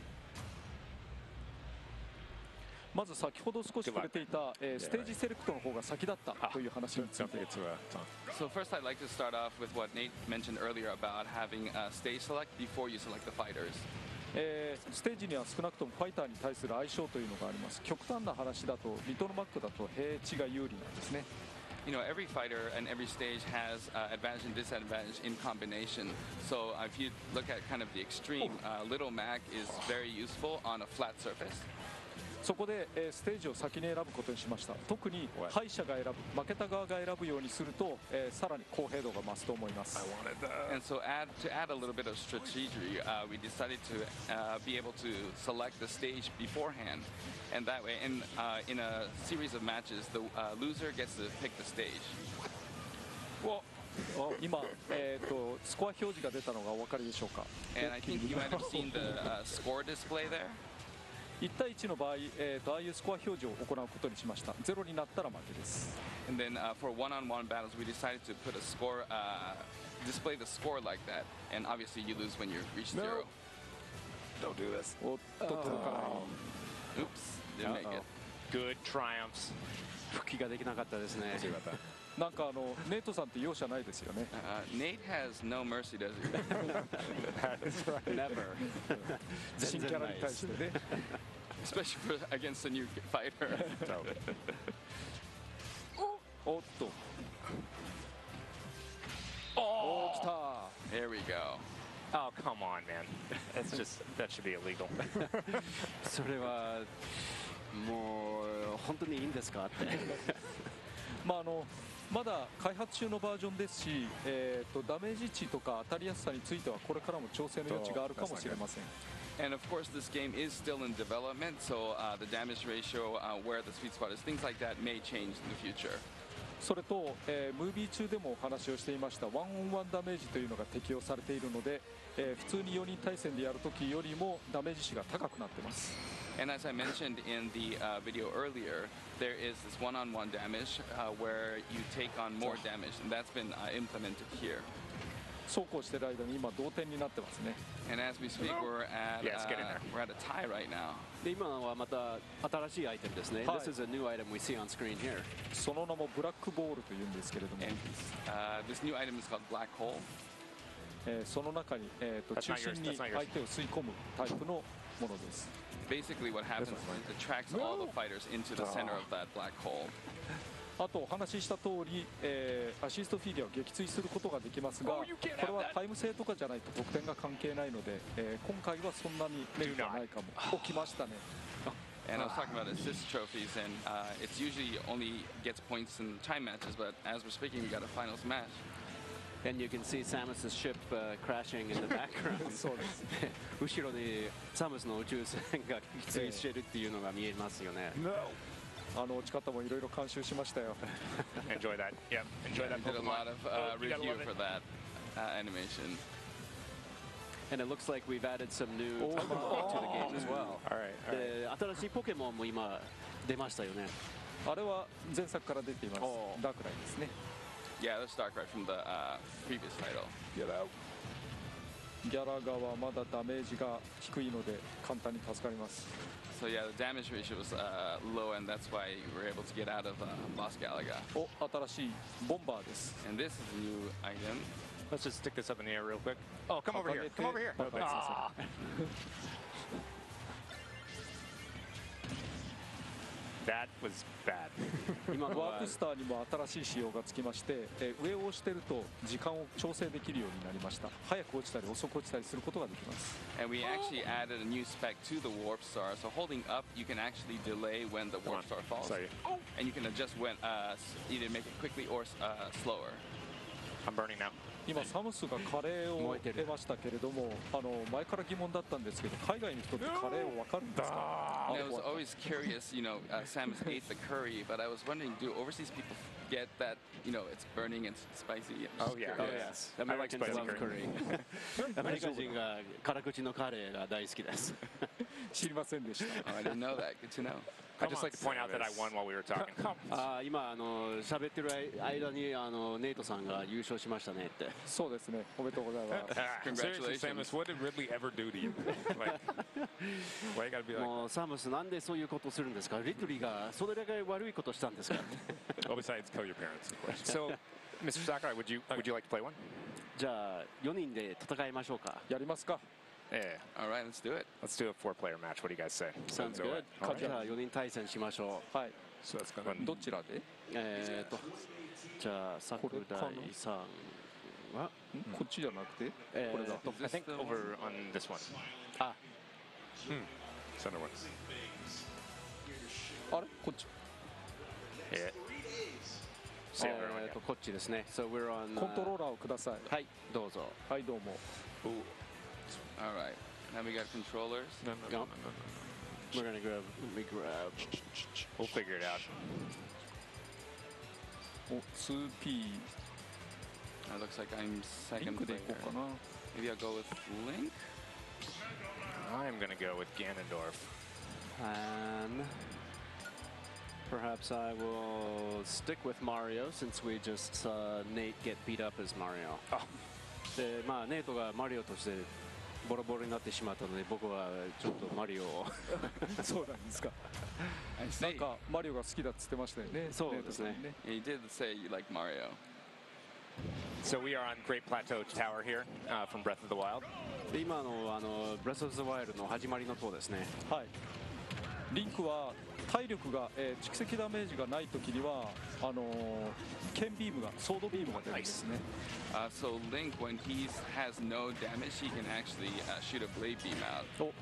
まず先ほど少し触れていた、ステージセレクトの方が先だったという話について。So first, I'd like to start off with what Nate mentioned earlier about having a stage select before you select the fighters. ステージには少なくともファイターに対する相性というのがあります。極端な話だとリトルマックだと平地が有利なんですね。You know, every fighter and every stage has advantage and disadvantage in combination. So if you look at kind of the extreme, Little Mac is very useful on a flat surface. そこで、ステージを先に選ぶことにしました。特に敗者が選ぶ、負けた側が選ぶようにすると、さらに公平度が増すと思います。And so to add a little bit of strategy, we decided to be able to select the stage beforehand, and that way, in a series of matches, the loser gets to pick the stage. 今、スコア表示が出たのがお分かりでしょうか。And I think you might have seen the score display there. 1対1の場合、ああいうスコア表示を行うことにしました。0になったら負けです。And then for one-on-one battles, we decided to put a score, display the score like that. And obviously, you lose when you reach 0. Don't do this. Oops, didn't make it. Good triumphs. 復帰ができなかったですね。なんかネイトさんって容赦ないですよね。Nate has no mercy, does he? Never. 新キャラに対してね。Especially against a new fighter. おっと。おー、来た。 There we go. Oh, come on, man. That's just, that should be illegal. それはもう本当にいいんですかって。まだ開発中のバージョンですし、ダメージ値とか当たりやすさについてはこれからも調整の余地があるかもしれません。And of course, this game is still in development, so the damage ratio, where the sweet spot is, things like that may change in the future. それと、ムービー中でもお話をしていましたワンオンワンダメージというのが適用されているので、普通に4人対戦でやるときよりもダメージ値が高くなっています。And as I mentioned in the video earlier, there is this one-on-one damage where you take on more damage, and that's been implemented here. そうこうしている間に今同点になってますね。And as we speak, we're at a tie right now. で今はまた新しいアイテムですね。This is a new item we see on screen here. その名もブラックボールというんですけれども。This new item is called Black Hole. その中に中心に相手を吸い込むタイプのものです。Basically, what happens is it attracts all the fighters into the center of that black hole. あとお話しした通り、アシストフィーリアを撃墜することができますが、これはタイム制とかじゃないと得点が関係ないので、今回はそんなにメリットはないかも。起きましたね。And I was talking about assist trophies, and it's usually only gets points in time matches, but as we're speaking, we got a finals match. And you can see Samus's ship crashing in the background. そうです。後ろにサムスの宇宙船が撃墜しているっていうのが見えますよね。落ち方もいろいろ監修しましたよ。Enjoy that. Yep. Enjoy that. We did a lot of review for that animation. And it looks like we've added some new technology to the game as well. All right. で、新しいポケモンも今出ましたよね。あれは前作から出ています。ダークライですね。Yeah, that's Darkrai from the previous title. ギャラガはまだダメージが低いので簡単に助かります。So yeah, the damage ratio was low, and that's why we were able to get out of Lost Galaga. お、新しいボンバーです。And this is a new item. Let's just stick this up in the air real quick. Oh, come over here. Come over here. That was bad. 今ワークスターにも新しい仕様がつきまして、上を押してると時間を調整できるようになりました。早く落ちたり遅く落ちたりすることができます。And we actually added a new spec to the warp star. So holding up, you can actually delay when the warp star falls. And you can adjust when either make it quickly or slower. I'm burning now. 今サムスがカレーを得ましたけれども、前から疑問だったんですけど、海外の人ってカレーを分かるんですか？ I was always curious, you know, Samus ate the curry, but I was wondering, do overseas people get that, you know, it's burning and spicy? Oh yeah. Oh yes. Americans love curry. アメリカ人が辛口のカレーが大好きです。知りませんでした。 Oh, I didn't know that. Good to know. I'd just like to point out that I won while we were talking. 今喋ってる間にネイトさんが優勝しましたねって。そうですね。おめでとうございます。Seriously, Samus, what did Ridley ever do to you? Like, why you gotta be like? もうサムスなんでそういうことをするんですか？リトリーがそれだけ悪いことしたんですか？ Well, besides kill your parents, of course. So, Mr. Sakurai, would you like to play one? じゃあ4人で戦いましょうか。やりますか。Yeah. All right, let's do it. Let's do a 4-player match. What do you guys say? Sounds good. じゃあ4人対戦しましょう。はい。So that's gonna. どちらで？じゃあ桜井さんはこっちじゃなくてこれだ。I think over on this one. あ。Center one. あれこっち。こっちですね。So we're on. コントローラーをください。はい、どうぞ。はい、どうも。All right. Now we got controllers. No. We're gonna grab. We'll figure it out. お、2P。It looks like I'm リン second クでい player. こうかな。Maybe I'll go with Link. I'm gonna go with Ganondorf. And perhaps I will stick with Mario since we just saw Nate get beat up as Mario. で、まあネイトがマリオとしてボロボロになってしまったので、僕はちょっとマリオをそうなんですか。なんかマリオが好きだっつってましたよね。そうですね。He did say you like Mario. So we are on Great Plateau Tower here from Breath of the Wild. で今のBreath of the Wild の始まりの塔ですね。はい。リンクは体力が、蓄積ダメージがないときには剣ビームがソードビームが出るんですね。So Link, when he has no damage, he can actually shoot a blade beam out.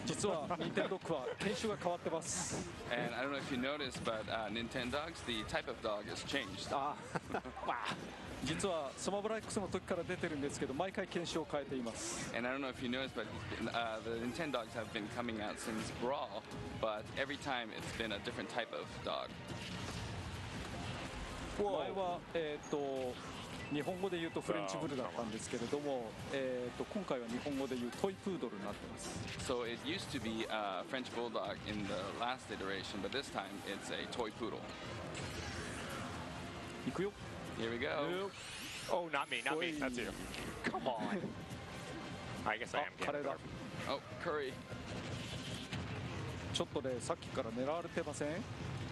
実は任天堂は犬種が変わってます。And I don't know if you noticed, but Nintendogs, the type of dog has changed. 実はスマブラ X の時から出てるんですけど、毎回犬種を変えています。And I don't know if you noticed, but the Nintendogs have been coming out since Brawl, but every time it's been a different type of dog. 前は日本語で言うとフレンチブルだったんですけれども、今回は日本語で言うトイプードルになってます。So it used to be a French bulldog in the last iteration, but this time it's a toy poodle. いくよ。Here we go. Oh, not me, not me. That's you. Come on. I guess I am. カレーだ。Oh, curry. ちょっとね、さっきから狙われてません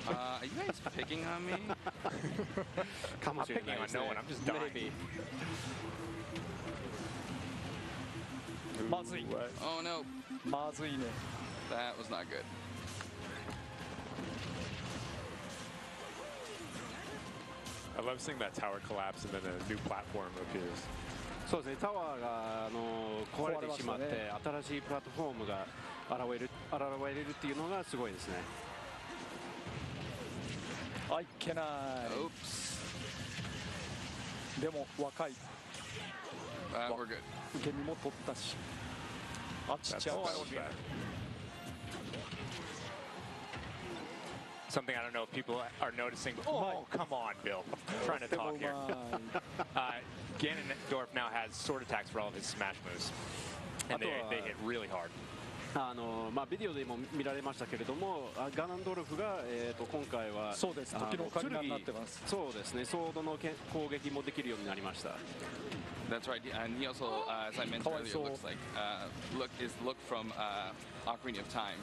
？Are you guys picking on me? I'm not picking on no one. I'm just dying. Maybe. まずい。Oh no. まずいね。That was not good. I love seeing that tower collapse and then a new platform appears. そうですね。タワーが壊れてしまって、新しいプラットフォームが現れるっていうのがすごいですね。いけない。でも若い。We're good. 受け身も取ったし。あっちちゃう。Something I don't know if people are noticing. Oh, come on, Bill. I'm trying to talk here. Ganondorf now has sword attacks for all of his smash moves. And they hit really hard. まあビデオでも見られましたけれども、ガナンドルフが今回はそうです。時のオカリナになってます。そうですね。ソードの攻撃もできるようになりました。That's right, and he also, as I mentioned earlier, looks like look from Ocarina of Time,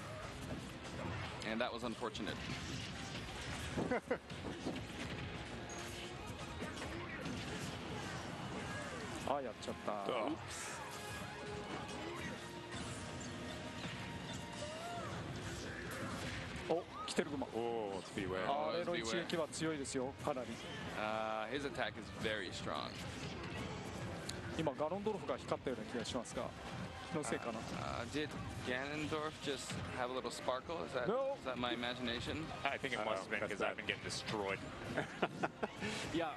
and that was unfortunate. やっちゃった。お、来てるグマ。あれの一撃は強いですよ、かなり。His attack is very strong. 今ガロンドルフが光ったような気がしますが、気のせいかな。Did Ganondorf just have a little sparkle? Is that my imagination? I think it must have been because I've been getting destroyed. いや、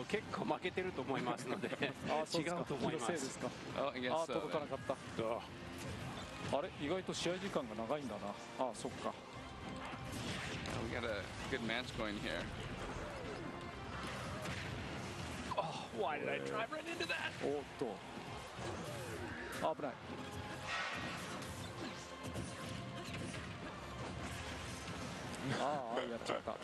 結構負けてると思いますので、違うと思います。届かなかった。あれ、意外と試合時間が長いんだな。そっか。We got a good match going here. Oh, why did I drive right into that? おっと。危ない。やっちゃった。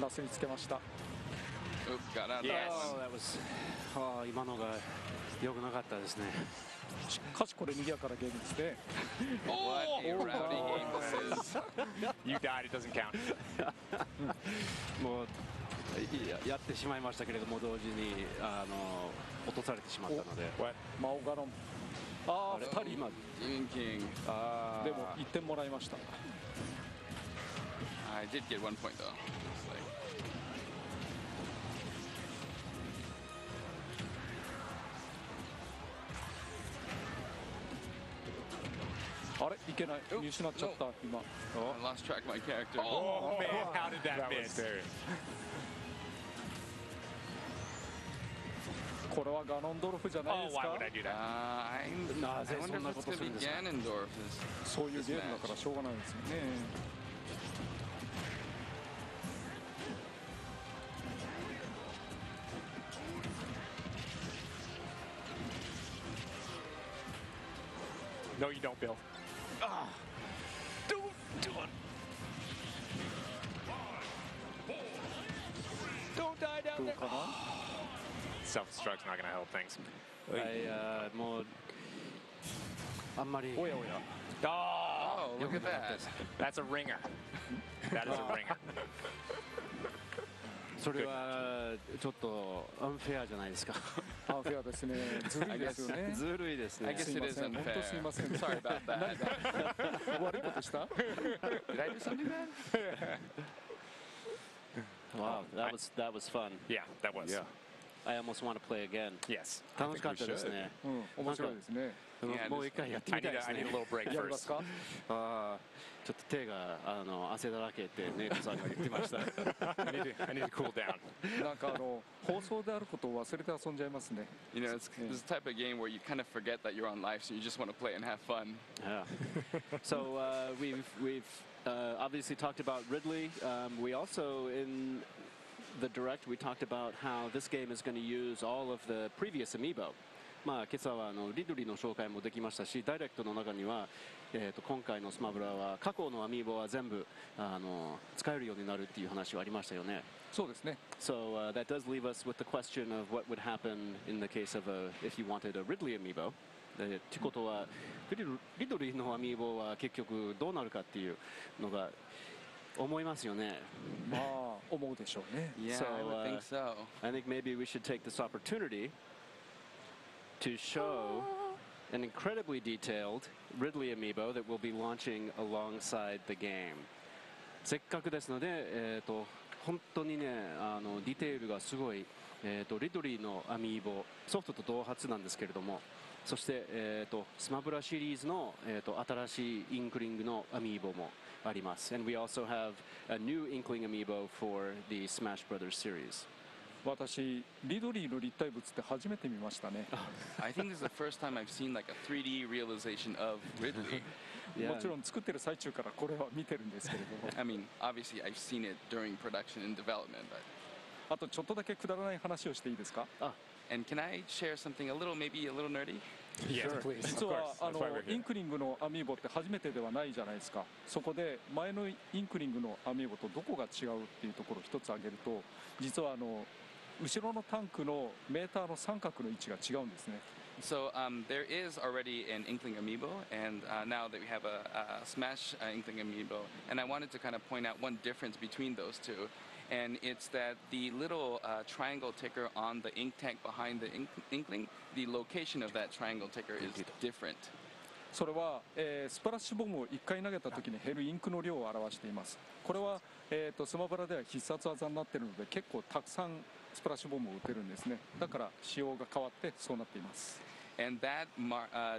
ラスにつけました。今のが良くなかったですね。しかしこれ賑やかなゲームですね。What a rowdy game this is. You died, it doesn't count. もうやってしまいましたけれども、同時に落とされてしまったので。マオガロン。2人。今でも1点もらいました。I did get 1 point though. あれいけない。見失っちゃった今。I lost track of my character. Oh man, how did that miss? これはガノンドルフじゃないですか。 why would I do that? I wonder if it's going to be Ganondorf. そういうゲームだからしょうがないですよね。No, you don't, Bill. Don't do it. Don't die down there. Self-destruct's not going to help things. もうあんまり。おやおや。Oh, look at that. That's a ringer. That is a ringer. それはちょっとアンフェアじゃないですか。アンフェアですね。ずるいですよね。ずるいですね。I guess it is unfair. 本当すみません。 Sorry about that. 悪いことした？ Did I do something bad? Wow, that was fun. Yeah, that was. Yeah. I almost want to play again. Yes. 楽しかったですね。面白いですね。もう一回やってみたいですね。 I need a little break first. やりますか？ちょっと手が汗だらけってネイトさんが言ってました。I need to cool down. なんか放送であることを忘れて遊んじゃいますね。You know, it's this type of game where you kind of forget that you're on live, so you just want to play and have fun. Yeah. So we've obviously talked about Ridley. We also in the direct we talked about how this game is going to use all of the previous amiibo. まあ今朝はリドリーの紹介もできましたし、ダイレクトの中には今回のスマブラは過去のアミーボは全部使えるようになるっていう話はありましたよね。そうですね。So that does leave us with the question of what would happen in the case of if you wanted a Ridley amiibo. ってことはリドリーのアミーボは結局どうなるかっていうのが思いますよね。まあ思うでしょうね。Yeah, I would think so. I think maybe we should take this opportunity to show an incredibly detailed Ridley amiibo that will be launching alongside the game. せっかくですので、本当にねディテールがすごい、リドリーのアミーボソフトと同発なんですけれども、そして、スマブラシリーズの、新しいインクリングのアミーボもあります。And we also have a new Inkling amiibo for the Smash Brothers series. 私リドリーの立体物って初めて見ましたね。I think this is the first time I've seen like a 3D realization of Ridley. もちろん作ってる最中からこれは見てるんですけれども。I mean, obviously I've seen it during production and development, but. あとちょっとだけくだらない話をしていいですか？ And can I share something maybe a little nerdy? Yes, please. 実はインクリングのアミーボって初めてではないじゃないですか。そこで前のインクリングのアミーボとどこが違うっていうところを一つ挙げると、実は後ろのタンクのメーターの三角の位置が違うんですね。So there is already an Inkling amiibo, and now that we have a Smash Inkling amiibo, and I wanted to kind of point out one difference between those two, and it's that the little triangle ticker on the ink tank behind the Inkling, the location of that triangle ticker is different. それは、スプラッシュボムを1回投げた時に減るインクの量を表しています。これは、スマブラでは必殺技になっているので結構たくさんスプラッシュボムを打てるんですね。だから仕様が変わってそうなっています。And that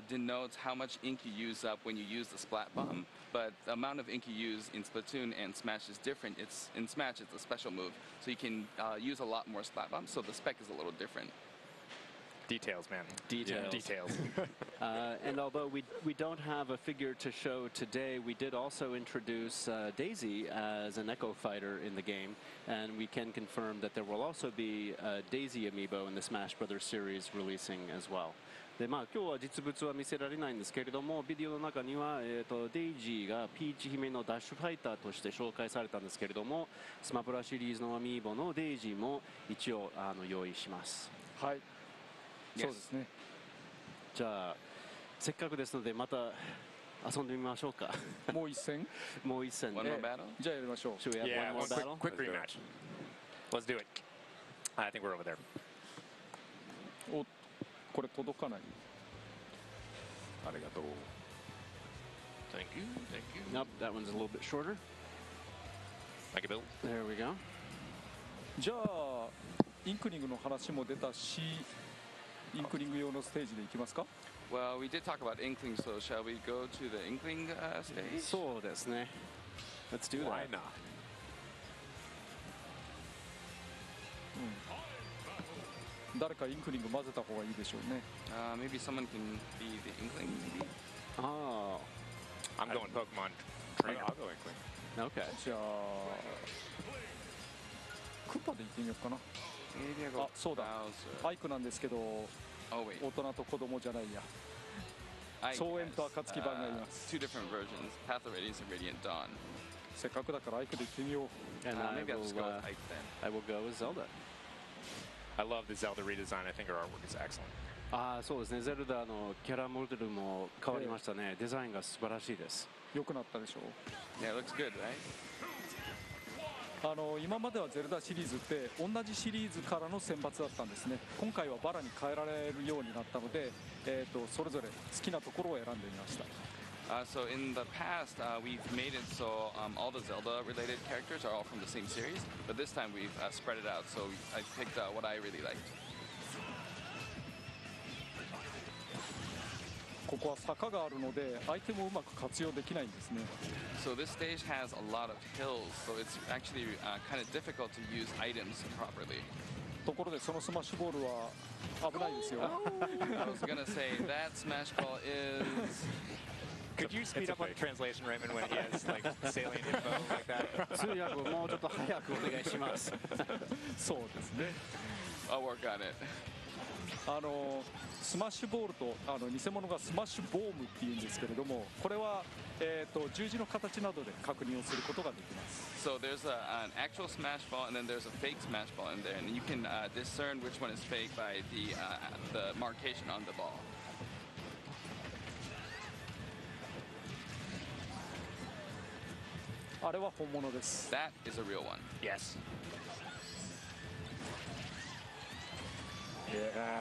denotes how much ink you use up when you use the splat bomb. But the amount of ink you use in Splatoon and Smash is different. In Smash, it's a special move, so you can use a lot more splat bombs. So the spec is a little different. Details, man. Details. Yeah, details. And although we don't have a figure to show today, we did also introduce Daisy as an Echo Fighter in the game, and we can confirm that there will also be a Daisy amiibo in the Smash Brothers series releasing as well. で今日は実物は見せられないんですけれども、ビデオの中には、デイジーがピーチ姫のダッシュファイターとして紹介されたんですけれども、スマブラシリーズのアミーボのデイジーも一応用意します。はい。そうですね。じゃあせっかくですのでまた遊んでみましょうか。もう一戦？もう一戦。One more battle? じゃあやりましょう。Should we have one more battle? Quick rematch. Let's do it. I think we're over there. お、これ届かない。ありがとう。Thank you. Thank you. Nope, that one's a little bit shorter. Thank you, Bill. There we go. じゃあインクリングの話も出たし、インクリング用のステージでいきますか？ Well, we did talk about Inkling, so shall we go to the Inkling stage? そうですね。Let's do that. Why not? う誰かインクリング混ぜた方がいいでしょうね。Maybe someone can be the Inkling, maybe? Oh. I'm going Pokemon Trainer. I'll go Inkling. Okay. じゃあクッパで行ってみようかな。Maybe I go あ、そうだ。アイクなんですけど、大人と子供じゃないや。総園と暁版がいます。 Two different versions, Path of Radiance and Radiant Dawn. せっかくだからアイクで行ってみよう。 And maybe I'll just go with Ike then. I will go with Zelda. I love the Zelda redesign. I think her artwork is excellent. そうですね。ゼルダのキャラモデルも変わりましたね。デザインが素晴らしいです。良くなったでしょう。 Yeah, it looks good, right? 今まではゼルダシリーズって同じシリーズからの選抜だったんですね。今回はバラに変えられるようになったので、それぞれ好きなところを選んでみました。So in the past, we've made it so all the Zelda-related characters are all from the same series, but this time we've spread it out. So I picked what I really liked. ここは坂があるので、アイテムをうまく活用できないんですね。So this stage has a lot of hills, so it's actually kind of difficult to use items properly. ところでそのスマッシュボールは危ないですよ。I was gonna say that smash ball is. Could you speed up on the translation, Raymond, when he has like salient info like that? 通訳をもうちょっと早くお願いします。そうですね。I'll work on it. スマッシュボールと偽物がスマッシュボームっていうんですけれども、これは、十字の形などで確認をすることができます。So there's an actual smash ball and then there's a fake smash ball in there, and you can discern which one is fake by the markation on the ball. あれは本物です。 That is a real one. Yes.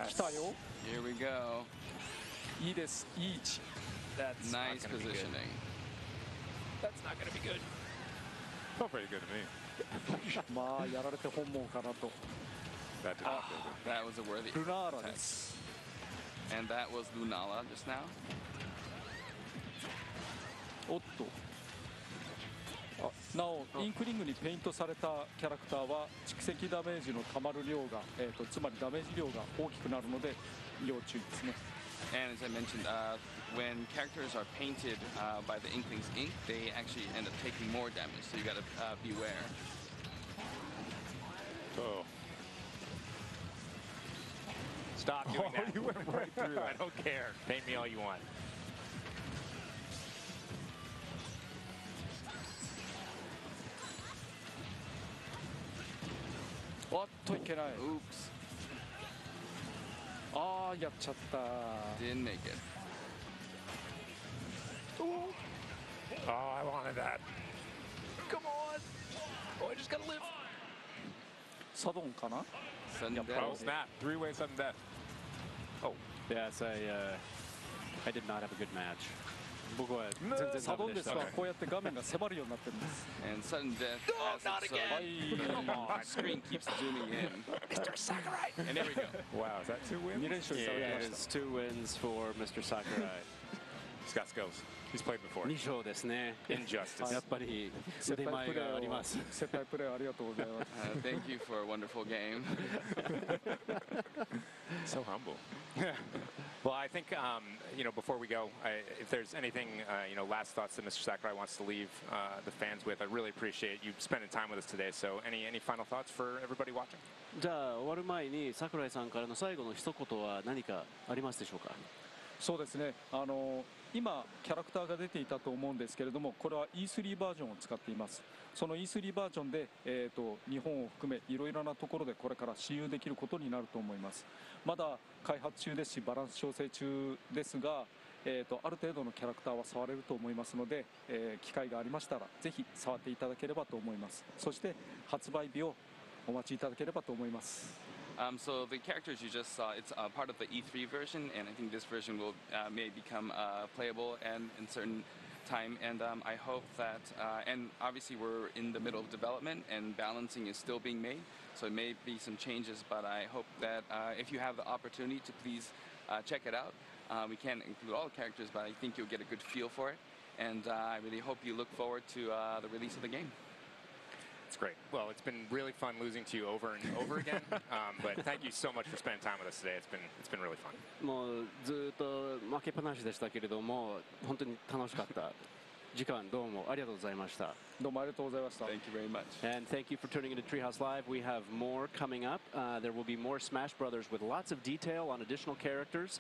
来たよ。 Here we go. いいです。いい位置。 That's nice positioning. That's not gonna be good. Felt pretty good to me. まあやられて本望かなと。 That did not feel good. That was a worthy ルナーラ attack. です。 And that was Lunala just now. おっと。なお、インクリングにペイントされたキャラクターは蓄積ダメージのたまる量が、つまりダメージ量が大きくなるので要注意ですね。 And as I mentioned, when characters are painted by the Inkling's ink, they actually end up taking more damage, so you gotta beware. Oh. Stop doing that. You went right through that. I don't care. Paint me all you want. おっといけない。 Oops. ああやっちゃった。 Didn't make it. Oh, I wanted that. Come on. Oh, I just gotta live. サドンかな。 Sudden Oh, death. snap. Three-way sudden death. Oh. Yes, I did not have a good match. 僕は全然サドンダメでした。ですがこうやって画面が迫るようになってるんです。 And sudden death. No, as not it's again. Come on. Screen keeps zooming in. Mr. Sakurai. And there we go. Wow, is that 2 wins? 2連勝いただき Yeah, まし it's 2 wins for Mr. Sakurai. He's got skills. He's played before. 2勝ですね。 Injustice. やっぱりた。腕前があります。接待プレーありがとうございます。 Thank you for a wonderful game. So humble. Well, I think, before we go, if there's anything, last thoughts that Mr. Sakurai wants to leave the fans with, I really appreciate you spending time with us today. So any final thoughts for everybody watching? じゃあ終わる前に桜井さんからの最後の一言は何かありますでしょうか。そうですね。今キャラクターが出ていたと思うんですけれども、これは E3 バージョンを使っています。その E3 バージョンで、日本を含めいろいろなところでこれから使用できることになると思います。まだ開発中ですしバランス調整中ですが、ある程度のキャラクターは触れると思いますので、機会がありましたらぜひ触っていただければと思います。そして発売日をお待ちいただければと思います。So the characters you just saw, it's part of the E3 version, and I think this version will may become playable and in certain time. And I hope that, and obviously we're in the middle of development, and balancing is still being made. So it may be some changes, but I hope that if you have the opportunity to please check it out. We can't include all the characters, but I think you'll get a good feel for it. And I really hope you look forward to the release of the game. It's great. Well, it's been really fun losing to you over and over again. But thank you so much for spending time with us today. It's been really fun. もうずっと負けっぱなしでしたけれども、本当に楽しかった。時間どうもありがとうございました。どうもありがとうございました。Thank you very much. And thank you for tuning into Treehouse Live. We have more coming up. There will be more Smash Brothers with lots of detail on additional characters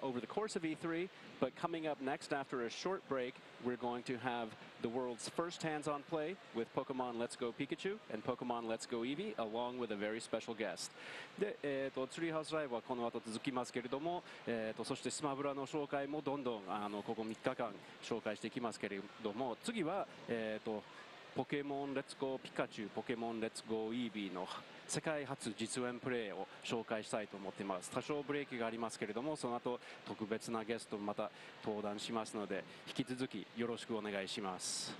over the course of E3. But coming up next after a short break, we're going to have the world's first hands-on play with Pokemon Let's Go Pikachu and Pokemon Let's Go Eevee, along with a very special guest. で、ツリーハウスライブはこの後続きますけれども、そしてスマブラの紹介もどんどんここ3日間紹介していきますけれども、次は、ポケモンレッツゴーピカチュウ、ポケモンレッツゴーイービーの世界初実演プレイを紹介したいと思っています。多少ブレーキがありますけれども、その後特別なゲストもまた登壇しますので、引き続きよろしくお願いします。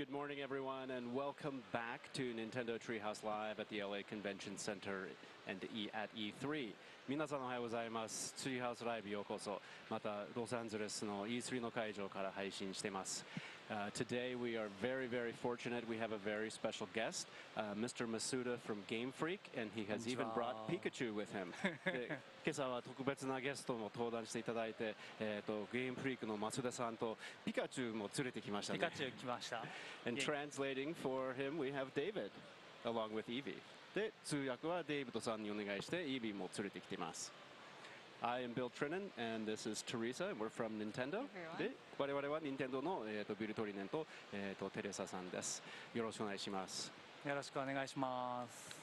Good morning, everyone, and welcome back to Nintendo Treehouse Live at the LA Convention Center and at E3. 皆さんおはようございます。ツリーハウスライブようこそ。またロサンゼルスの E3 の会場から配信しています。Today we are very, very fortunate. We have a very special guest, Mr. Masuda from Game Freak, and he has even brought Pikachu with him. 今朝は特別なゲストも登壇していただいて、ゲームフリークの増田さんとピカチュウも連れてきましたね。ピカチュウ来ました。And translating for him, we have David, along with Evie. で、通訳はデイビッドさんにお願いして、イービーも連れてきています。I am Bill Trinan, and this is Teresa, and we're from Nintendo. で、我々は Nintendo の、ビル・トリネンと、テレサさんです。よろしくお願いします。よろしくお願いします。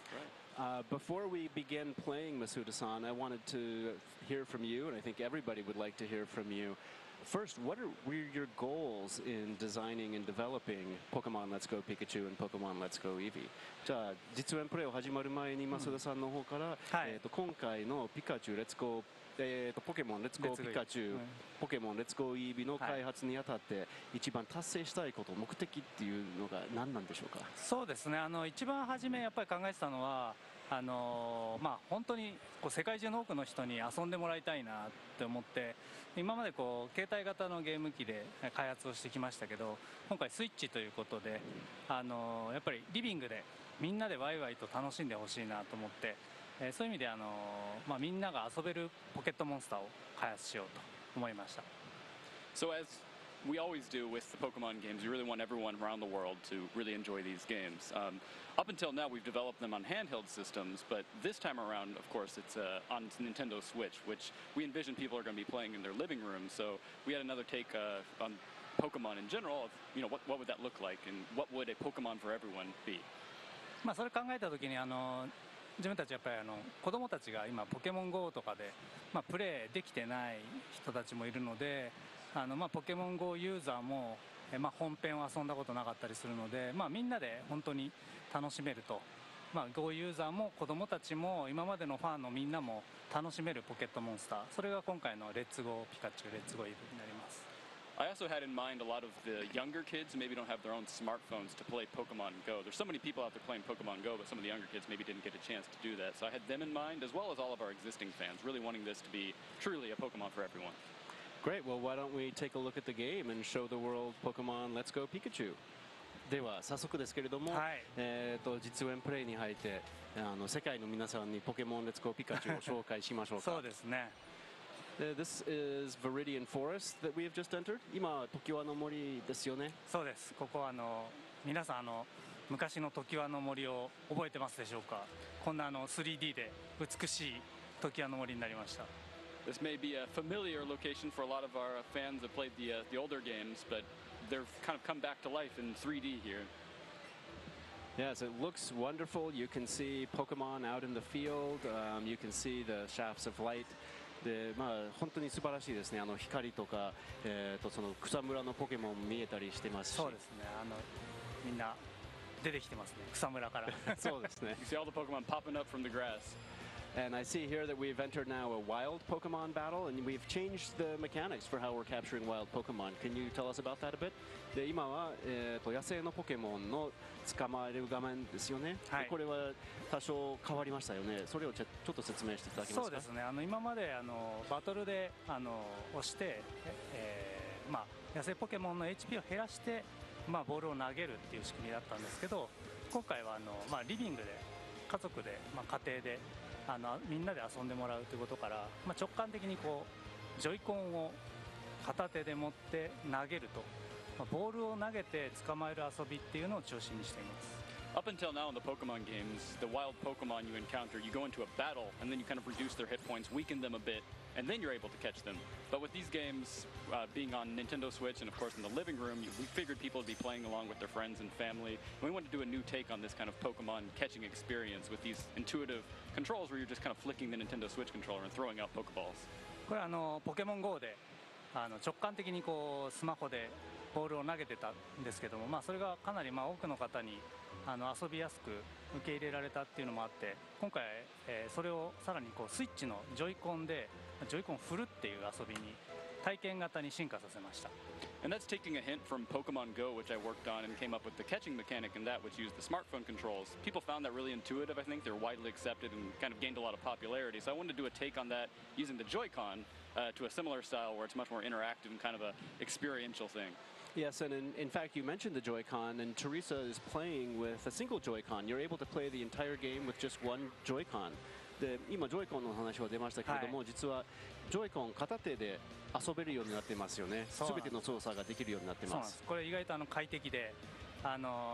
Before we begin playing Masuda-san, I wanted to hear from you, and I think everybody would like to hear from you. First, what were your goals in designing and developing Pokemon Let's Go Pikachu and Pokemon Let's Go Eevee? じゃあ実演プレイを始まる前に増田さんの方から、今回のピカチュウ Let's Goポケモン Let's Go ピカチュウ、ポケモン Let's Go Eevee の開発にあたって一番達成したいこと、目的っていうのが何なんでしょうか。そうですね。一番初めやっぱり考えてたのは。本当に世界中の多くの人に遊んでもらいたいなって思って今まで携帯型のゲーム機で開発をしてきましたけど今回スイッチということでやっぱりリビングでみんなでワイワイと楽しんでほしいなと思ってそういう意味でみんなが遊べるポケットモンスターを開発しようと思いました。So as we always do with the Pokemon games, we really want everyone around the world to really enjoy these games. Up until now, we've developed them on handheld systems, but this time around, of course, it's on Nintendo Switch, which we envision people are going to be playing in their living room. So we had another take on Pokemon in general of, what would that look like, and what would a Pokemon for everyone be? それ考えた時に自分たちやっぱり子供たちが今ポケモン GO とかでプレイできてない人たちもいるので。ポケモン GO ユーザーも、本編を遊んだことなかったりするので、みんなで本当に楽しめると、GO ユーザーも子どもたちも今までのファンのみんなも楽しめるポケットモンスター、それが今回のレッツゴーピカチュウレッツゴーイブになります。I also had in mind a lot of the younger kids who maybe don't have their own smartphones to play Pokemon Go. There's so many people out there playing Pokemon Go, but some of the younger kids maybe didn't get a chance to do that. So I had them in mind, as well as all of our existing fans, really wanting this to be truly a Pokemon for everyone. Great. Well, why don't we take a look at the game and show the world Pokemon Let's Go Pikachu. では早速ですけれども、実演プレイに入って世界の皆さんにポケモン Let's Go Pikachu を紹介しましょうか。そうですね。This is Viridian Forest that we have just entered. 今常盤の森ですよね。そうです。ここは皆さん昔の常盤の森を覚えてますでしょうか。こんな3D で美しい常盤の森になりました。This may be a familiar location for a lot of our fans that played the older games, but they've kind of come back to life in 3D here. Yes, it looks wonderful. You can see Pokemon out in the field. You can see the shafts of light. で本当に素晴らしいですね。光とか、その草むらのポケモン見えたりしてますし。そうですね。みんな出てきてますね。草むらから。そうですね。You see all the Pokemon popping up from the grass. And I see here that we've entered now a wild Pokemon battle, and we've changed the mechanics for how we're capturing wild Pokemon. Can you tell us about that a bit? で今は、野生のポケモンの捕まえる画面ですよね。これは多少変わりましたよね。それをちょっと説明していただけますか。そうですね。今までバトルで押して、野生ポケモンの HP を減らして、ボールを投げるっていう仕組みだったんですけど、今回はリビングで家族で、家庭でみんなで遊んでもらうということから、直感的にジョイコンを片手で持って投げると、ボールを投げて捕まえる遊びっていうのを中心にしています。Up until now in the Pokemon games, the wild Pokemon you encounter, you go into a battle and then you kind of reduce their hit points, weaken them a bit, and then you're able to catch them. But with these games being on Nintendo Switch and of course in the living room, we figured people would be playing along with their friends and family. And we wanted to do a new take on this kind of Pokemon catching experience with these intuitive controls where you're just kind of flicking the Nintendo Switch controller and throwing out Pokeballs. これポケモン GO で直感的にスマホでボールを投げてたんですけども、それがかなり多くの方に遊びやすく受け入れられたっていうのもあって、今回、それをさらにスイッチのジョイコンでジョイコンを振るっていう遊びに体験型に進化させました。 And that's taking a hint from Pokemon Go, which I worked on and came up with the catching mechanic in that, which used the smartphone controls. People found that really intuitive. I think they're widely accepted and kind of gained a lot of popularity. So I wanted to do a take on that using the Joy-Con to a similar style where it's much more interactive and kind of a experiential thing. Yes, and in fact, you mentioned the Joy-Con, and Teresa is playing with a single Joy-Con. You're able to play the entire game with just one Joy-Con. で今、ジョイコンの話は出ましたけれども、実はジョイコン片手で遊べるようになってますよね。すべての操作ができるようになってます。これ意外と快適で、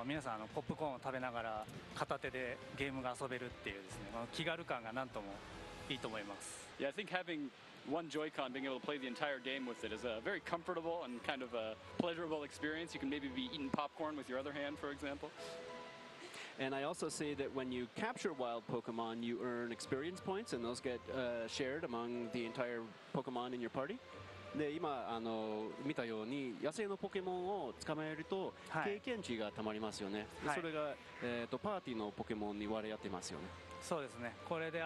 皆さんポップコーンを食べながら片手でゲームが遊べるっていうですね、この気軽感がなんともいいと思います。Yeah, I think having one Joy-Con, being able to play the entire game with it, is a very comfortable and kind of a pleasurable experience. You can maybe be eating popcorn with your other hand, for example. And I also see that when you capture wild Pokemon, you earn experience points, and those get shared among the entire Pokemon in your party. で今見たように野生のポケモンを捕まえると経験値がたまりますよね。それがパーティーのポケモンに割り当てますよね。そうですね。これで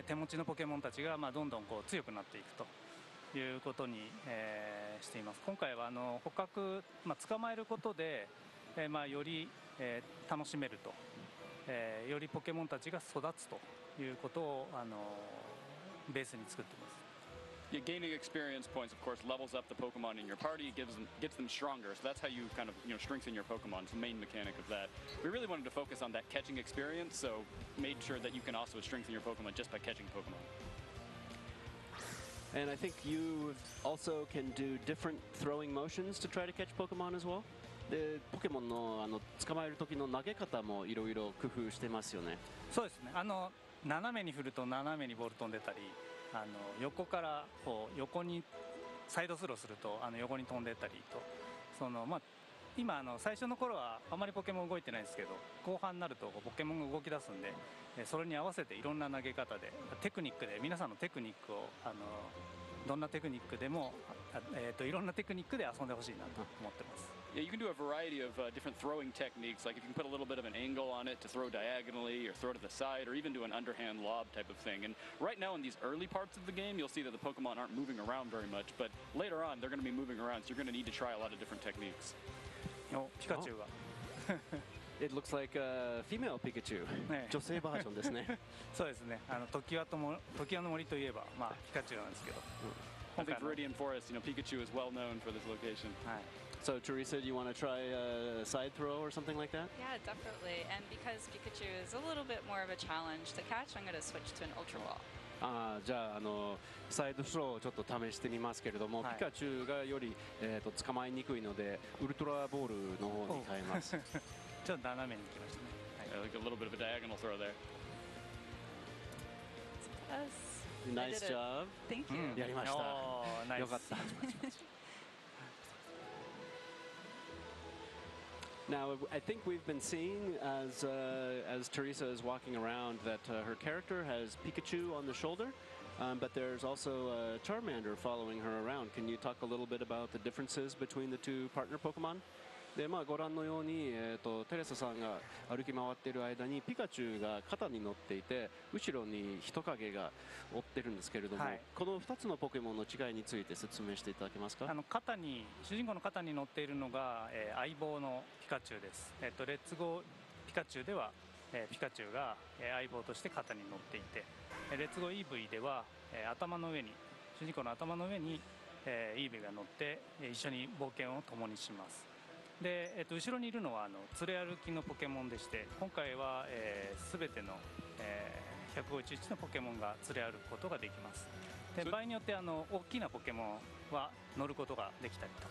手持ちのポケモンたちがどんどんこう強くなっていくということにしています。今回は捕獲捕まえることでより楽しめると、よりポケモンたちが育つということをベースに作っています。Yeah, gaining experience points, of course, levels up the Pokemon in your party, gets them stronger. So that's how you kind of strengthen your Pokemon. It's the main mechanic of that. We really wanted to focus on that catching experience, so made sure that you can also strengthen your Pokemon just by catching Pokemon. And I think you also can do different throwing motions to try to catch Pokemon as well. でポケモンの捕まえる時の投げ方もいろいろ工夫してますよね。そうですね。斜めに振ると斜めにボール飛んでたり、横からこう横にサイドスローすると横に飛んでったりと、今最初の頃はあまりポケモン動いてないんですけど、後半になるとポケモンが動き出すんで、それに合わせていろんな投げ方でテクニックで皆さんのテクニックをどんなテクニックでもいろんなテクニックで遊んでほしいなと思ってます。Yeah, you can do a variety of different throwing techniques, like if you can put a little bit of an angle on it to throw diagonally or throw to the side or even do an underhand lob type of thing. And right now in these early parts of the game, you'll see that the Pokemon aren't moving around very much, but later on they're going to be moving around, so you're going to need to try a lot of different techniques. Oh, Pikachu. It looks like a female Pikachu. 女性バージョンですね。そうですね。時はの森といえばピカチュウなんですけど。I think Viridian Forest, Pikachu is well known for this location. So Teresa, do you want to try a side throw or something like that? Yeah, definitely. And because Pikachu is a little bit more of a challenge to catch, I'm going to switch to an Ultra Ball. じゃあサイドスローをちょっと試してみますけれども、ピカチュウがより捕まえにくいのでウルトラボールの方に変えます。ちょっと斜めに行きましたね。Like a little bit of a diagonal throw there. Nice job. Thank you. やりました。よかった。Now, I think we've been seeing as Teresa is walking around that her character has Pikachu on the shoulder, but there's also Charmander following her around. Can you talk a little bit about the differences between the two partner Pokemon? でご覧のように、テレサさんが歩き回っている間にピカチュウが肩に乗っていて後ろに人影が追ってるんですけれども、この2つのポケモンの違いについて説明していただけますか。主人公の肩に乗っているのが、相棒のピカチュウです。レッツゴーピカチュウでは、ピカチュウが、相棒として肩に乗っていて、レッツゴー EV では、主人公の頭の上に、EV が乗って一緒に冒険を共にします。で後ろにいるのは連れ歩きのポケモンでして、今回は全ての151のポケモンが連れ歩くことができます。で場合によって大きなポケモンは乗ることができたりと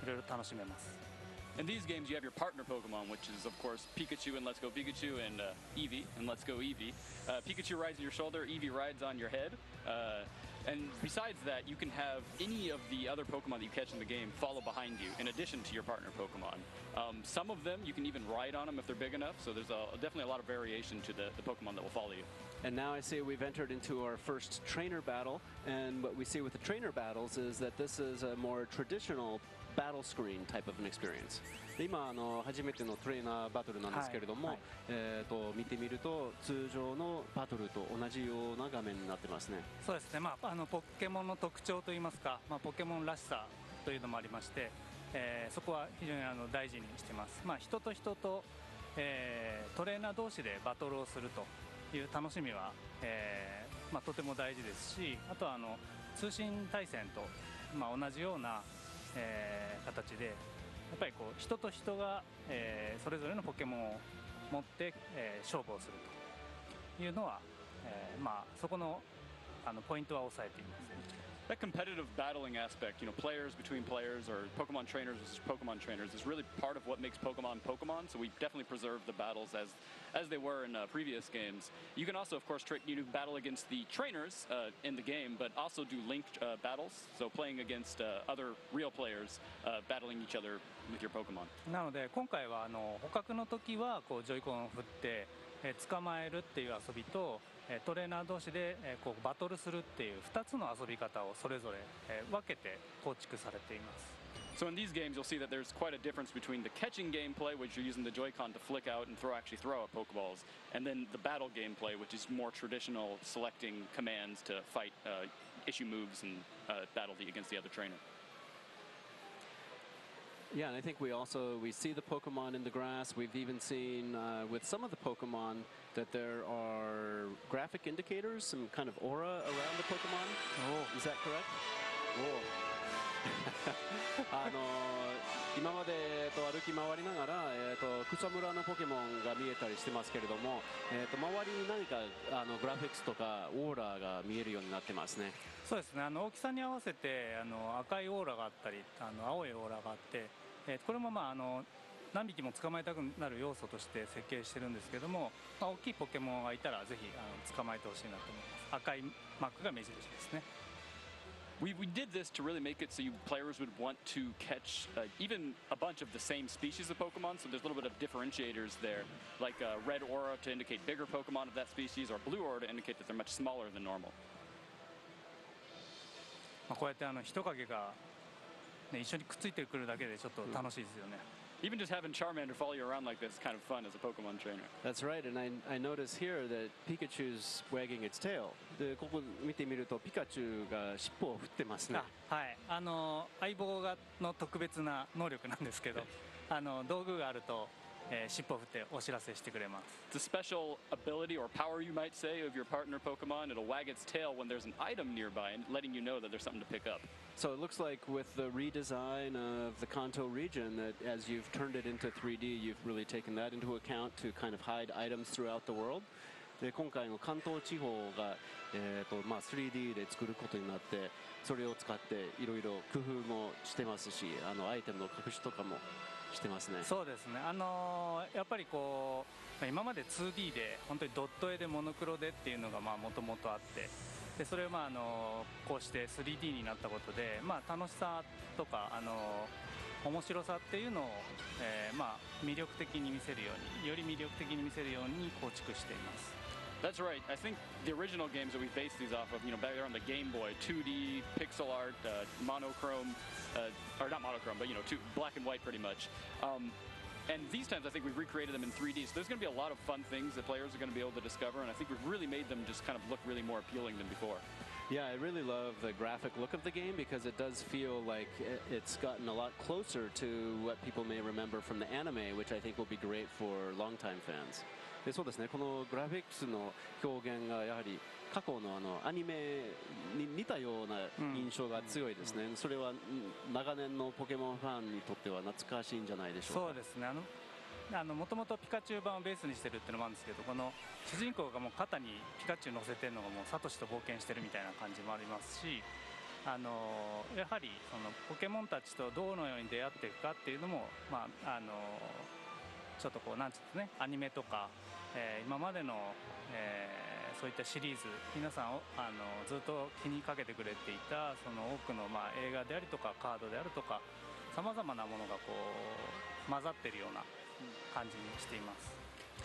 いろいろ楽しめます。In these games, you have your partner Pokemon, which is, of course, Pikachu and Let's Go Pikachu and Eevee and Let's Go Eevee. Pikachu rides on your shoulder, Eevee rides on your head. And besides that, you can have any of the other Pokemon that you catch in the game follow behind you, in addition to your partner Pokemon. Some of them, you can even ride on them if they're big enough, so there's definitely a lot of variation to the Pokemon that will follow you. And now I see we've entered into our first trainer battle, and what we see with the trainer battles is that this is a more traditional battle screen type of an experience. で今初めてのトレーナーバトルなんですけれども、見てみると通常のバトルと同じような画面になってますね。そうですね。ポケモンの特徴といいますか、ポケモンらしさというのもありまして、そこは非常に大事にしてます。人と人と、トレーナー同士でバトルをするという楽しみは、とても大事ですし、あとは通信対戦と、同じような、形でやっぱりこう人と人が、それぞれのポケモンを持って、勝負をするというのは、そこのポイントは抑えています。That competitive battling aspect, players between players or Pokemon trainers versus Pokemon trainers is really part of what makes Pokemon Pokemon, so we definitely preserve the battles as they were in previous games. You can also, of course, battle against the trainers in the game, but also do linked battles, so playing against other real players, battling each other with your Pokemon. なので今回は捕獲の時はこうジョイコンを振って、捕まえるっていう遊びとトレーナー同士でこうバトルするっていう2つの遊び方をそれぞれ分けて構築されています。So in these games, you'll see that there's quite a difference between the catching gameplay, which you're using the Joy-Con to flick out and throw out Pokeballs, and then the battle gameplay, which is more traditional, selecting commands to fight, issue moves, and battle against the other trainer. Yeah, and I think we see the Pokemon in the grass. We've even seen with some of the Pokemon that there are graphic indicators, some kind of aura around the Pokemon. Oh, is that correct? Oh. 今まで歩き回りながら、草むらのポケモンが見えたりしてますけれども、周りに何かグラフィックスとかオーラが見えるようになってますね。そうですね。大きさに合わせて赤いオーラがあったり青いオーラがあって、これも何匹も捕まえたくなる要素として設計してるんですけども、大きいポケモンがいたらぜひ捕まえてほしいなと思います。赤いマークが目印ですね。We did this to really make it so players would want to catch even a bunch of the same species of Pokemon, so there's a little bit of differentiators there, like a red aura to indicate bigger Pokemon of that species, or blue aura to indicate that they're much smaller than normal. こうやって人影が、一緒にくっついてくるだけでちょっと楽しいですよね。Even just having Charmander follow you around like this is kind of fun as a Pokemon trainer. That's right, and I notice here that Pikachu's wagging its tail. でここ見てみるとピカチュウが尻尾を振ってますね。はい、相棒の特別な能力なんですけど、道具があると尻尾を振ってお知らせしてくれます。It's a special ability or power, you might say, of your partner Pokemon. It'll wag its tail when there's an item nearby, and letting you know that there's something to pick up. So it looks like with the redesign of the Kanto region that as you've turned it into 3D, you've really taken that into account to kind of hide items throughout the world. で今回の関東地方が、3D で作ることになってそれを使っていろいろ工夫もしてますしアイテムの隠しとかもしてますね。そうですね。やっぱりこう今まで 2D で本当にドット絵でモノクロでっていうのがもともとあって、でそれをこうして 3D になったことで、楽しさとか面白さっていうのを、魅力的に見せるようにより魅力的に見せるように構築しています。That's right. I think the original games that we based these off of, back there on the Game Boy, 2D, pixel art, monochrome, or not monochrome, but, black and white pretty much. And these times, I think we've recreated them in 3D, so there's going to be a lot of fun things that players are going to be able to discover, and I think we've really made them just kind of look really more appealing than before. Yeah, I really love the graphic look of the game because it does feel like it's gotten a lot closer to what people may remember from the anime, which I think will be great for longtime fans. でそうですね、このグラフィックスの表現がやはり過去のアニメに似たような印象が強いですね。それは長年のポケモンファンにとっては懐かしいんじゃないでしょうか。そうですね。もともとピカチュウ版をベースにしてるっていうのもあるんですけど、この主人公がもう肩にピカチュウ乗せてるのがもうサトシと冒険してるみたいな感じもありますし、やはりそのポケモンたちとどのように出会っていくかっていうのも、ちょっとこうなんていうんですね、アニメとか、今までの、そういったシリーズ皆さんをずっと気にかけてくれていたその多くの映画であるとかカードであるとかさまざまなものがこう混ざっているような感じにしています。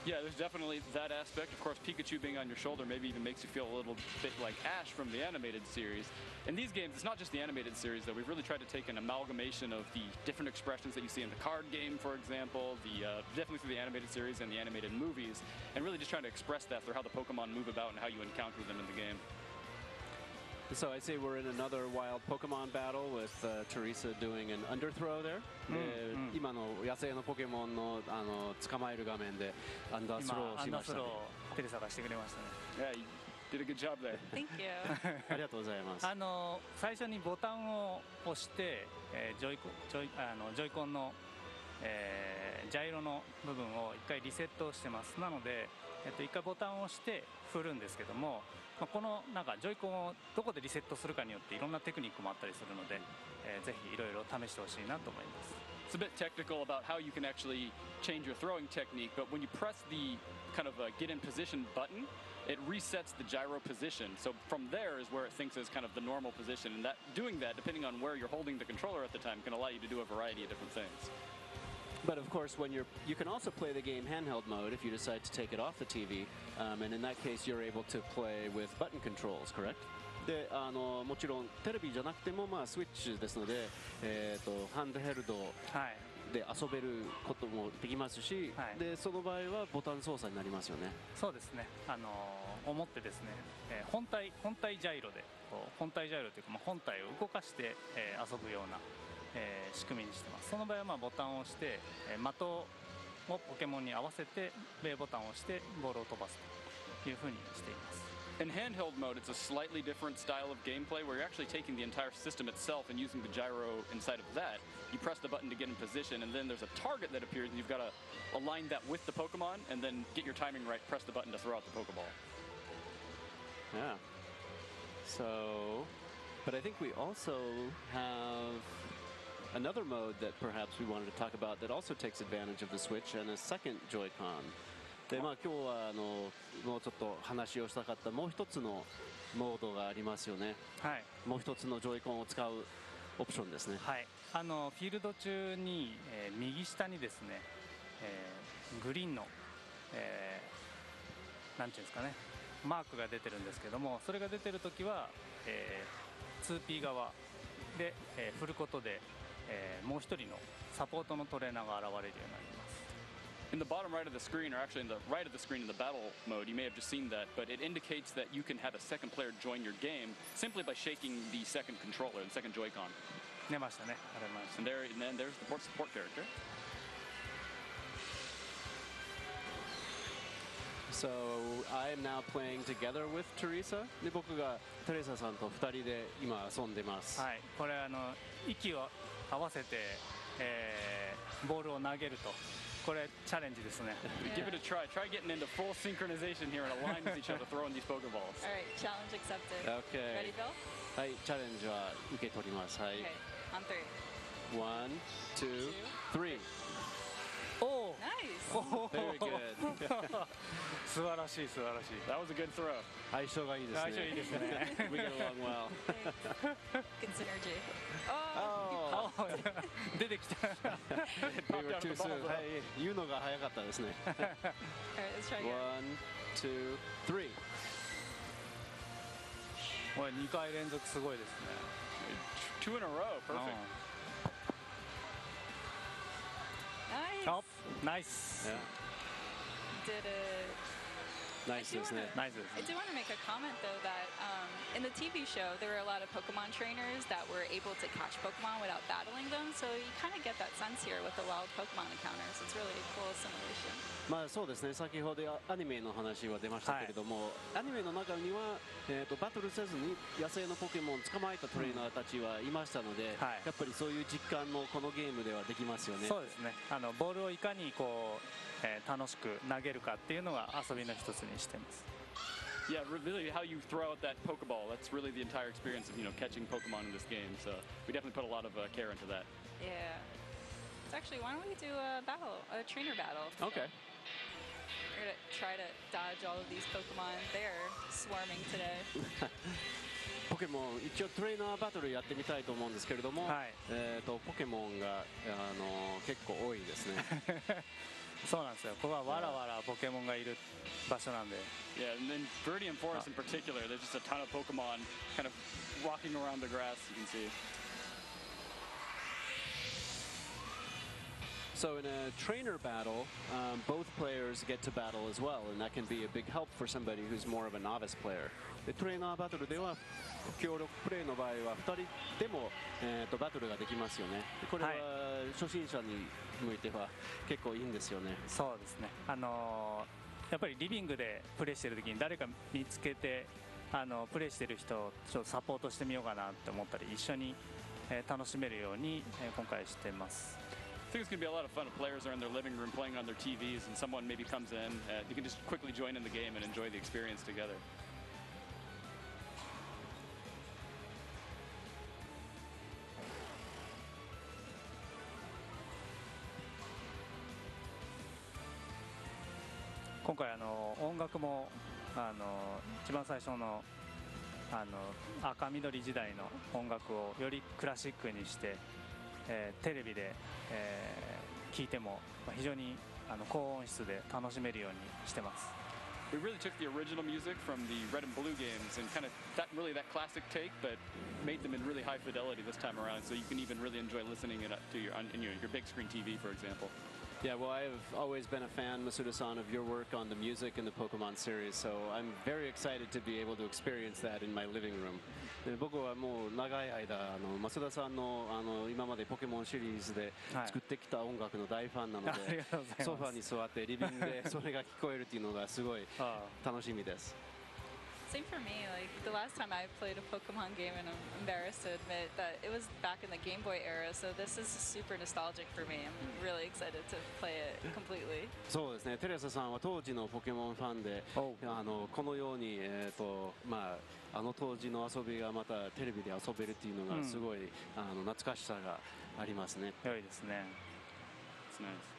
Yeah, there's definitely that aspect. Of course, Pikachu being on your shoulder maybe even makes you feel a little bit like Ash from the animated series. In these games, it's not just the animated series, though. We've really tried to take an amalgamation of the different expressions that you see in the card game, for example, definitely through the animated series and the animated movies, and really just trying to express that through how the Pokemon move about and how you encounter them in the game. So I'd say we're in another wild Pokemon battle with Teresa doing an underthrow there. 今の野生のポケモンの捕まえる画面でアンダースローをしましたね。テレサがしてくれましたね。Yeah, you did a good job there. Thank you. ありがとうございます。最初にボタンを押して、ジョイコンの、ジャイロの部分を一回リセットしてます。なので、一回ボタンを押して振るんですけども。このなんかジョイコンをどこでリセットするかによっていろんなテクニックもあったりするので、ぜひいろいろ試してほしいなと思います。It's a bit technical about how you can actually change your throwing technique, but when you press the kind of get in position button, it resets the gyro position. So from there is where it thinks is kind of the normal position, and doing that, depending on where you're holding the controller at the time, can allow you to do a variety of different things. But of course, when you can also play the game handheld mode if you decide to take it off the TV, and in that case, you're able to play with button controls, correct? で、もちろんテレビじゃなくてもスイッチですので、ハンドヘルドで遊べることもできますし、でその場合はボタン操作になりますよね。そうですね。思ってですね、本体ジャイロで本体ジャイロというか本体を動かして、遊ぶような。仕組みにしてます。その場合はボタンを押して、的をポケモンに合わせて米ボタンを押してボールを飛ばすというふうにしています。In handheld mode, it's a slightly different style of gameplay where you're actually taking the entire system itself and using the gyro inside of that. You press the button to get in position, and then there's a target that appears, and you've got to align that with the Pokemon, and then get your timing right, press the button to throw out the Pokeball. Yeah. So, but I think we also have another mode that perhaps we wanted to talk about that also takes advantage of the Switch and a second Joy-Con. で今日はもうちょっと話をしたかったもう一つのモードがありますよね。はい。もう一つのジョイコンを使うオプションですね。はい。フィールド中に、右下にですね、グリーンの、なんていうんですかね、マークが出てるんですけども、それが出てるときは、2P 側で、振ることで。もう一人のサポートのトレーナーが現れるようになります。In the bottom right of the screen, or actually in the right of the screen in the battle mode, you may have just seen that, but it indicates that you can have a second player join your game simply by shaking the second controller, the second Joy-Con. 出ましたね。ありました。And then there's the support character. So I am now playing together with Teresa. で僕がテレサさんと2人で今遊んでます。はい。これ息を合わせて、ボールを投げると。これチャレンジですね。Give it a try. Try getting into full synchronization here and align with each other throwing these Pokeballs. All right, challenge accepted. Okay. Ready, Bill? はい、チャレンジは受け取ります。はい。Okay, on 3. 1, 2, 3. Oh, nice. Very good. 素晴らしい素晴らしい。That was a good throw. 相性がいいですね。相性いいですね。We get along well. Good synergy. Oh. 出てきた。We were too soon. はい、言うのが早かったですね。All right, let's try again. 1, 2, 3. これ2回連続すごいですね。2 in a row. Perfect. Nice. Oh, nice. Yeah. Did it. Nice, isn't it? Nice. I do want to make a comment though that in the TV show there were a lot of Pokemon trainers that were able to catch Pokemon without battling them, so you kind of get that sense here with the wild Pokemon encounters. It's really a cool simulation. まあそうですね。先ほどアニメの話は出ましたけれども、アニメの中にはバトルせずに野生のポケモンを捕まえたトレーナーたちはいましたので、やっぱりそういう実感もこのゲームではできますよね。そうですね。ボールをいかにこう楽しく投げるかっていうのが遊びの一つにしてます。Yeah, really how you throw out that Pokeball, that's really the entire experience of, catching Pokemon in this game. So we definitely put a lot of care into that. Yeah. It's actually, why don't we do a trainer battle? Okay. We're going to try to dodge all of these Pokemon. They're swarming today. ポケモン一応トレーナーバトルやってみたいと思うんですけれども、ポケモンが結構多いですね。そうなんですよ。ここはわらわらポケモンがいる場所なんで。Yeah, and then Viridian Forest in particular, there's just a ton of Pokemon kind of walking around the grass, you can see. So in a trainer battle, both players get to battle as well, and that can be a big help for somebody who's more of a novice player. でトレーナーバトルでは協力プレイの場合は2人でも、バトルができますよね。これは初心者に向いては結構いいんですよね。そうですね。やっぱりリビングでプレイしてる時に誰か見つけてプレイしてる人をちょっとサポートしてみようかなって思ったり一緒に、楽しめるように、今回してます。I think it's going to be a lot of fun if players are in their living room playing on their TVs and someone maybe comes in. You can just quickly join in the game and enjoy the experience together. 今回音楽も一番最初の赤緑時代の音楽をよりクラシックにして、テレビで、聴いても非常に高音質で楽しめるようにしてます。We really took the original music from the Red and Blue games and kind of that classic take, but made them in really high fidelity this time around, so you can even really enjoy listening it to your big screen TV, for example. Yeah, well, I've always been a fan, Masuda-san, of your work on the music in the Pokemon series, so I'm very excited to be able to experience that in my living room. で僕はもう長い間増田さんの今までポケモンシリーズで作ってきた音楽の大ファンなので、ソファに座ってリビングでそれが聞こえるっていうのがすごい楽しみです。Same for me. Like the last time I played a Pokemon game, and I'm embarrassed to admit that it was back in the Game Boy era. So this is super nostalgic for me. I'm really excited to play it completely. そうですね。テレサさんは当時のポケモンファンで、このように当時の遊びがまたテレビで遊べるっていうのがすごい、懐かしさがありますね。良いですね。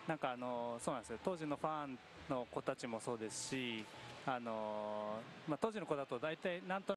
なんかそうなんですよ。当時のファンの子たちもそうですし、当時の子だと大体なんと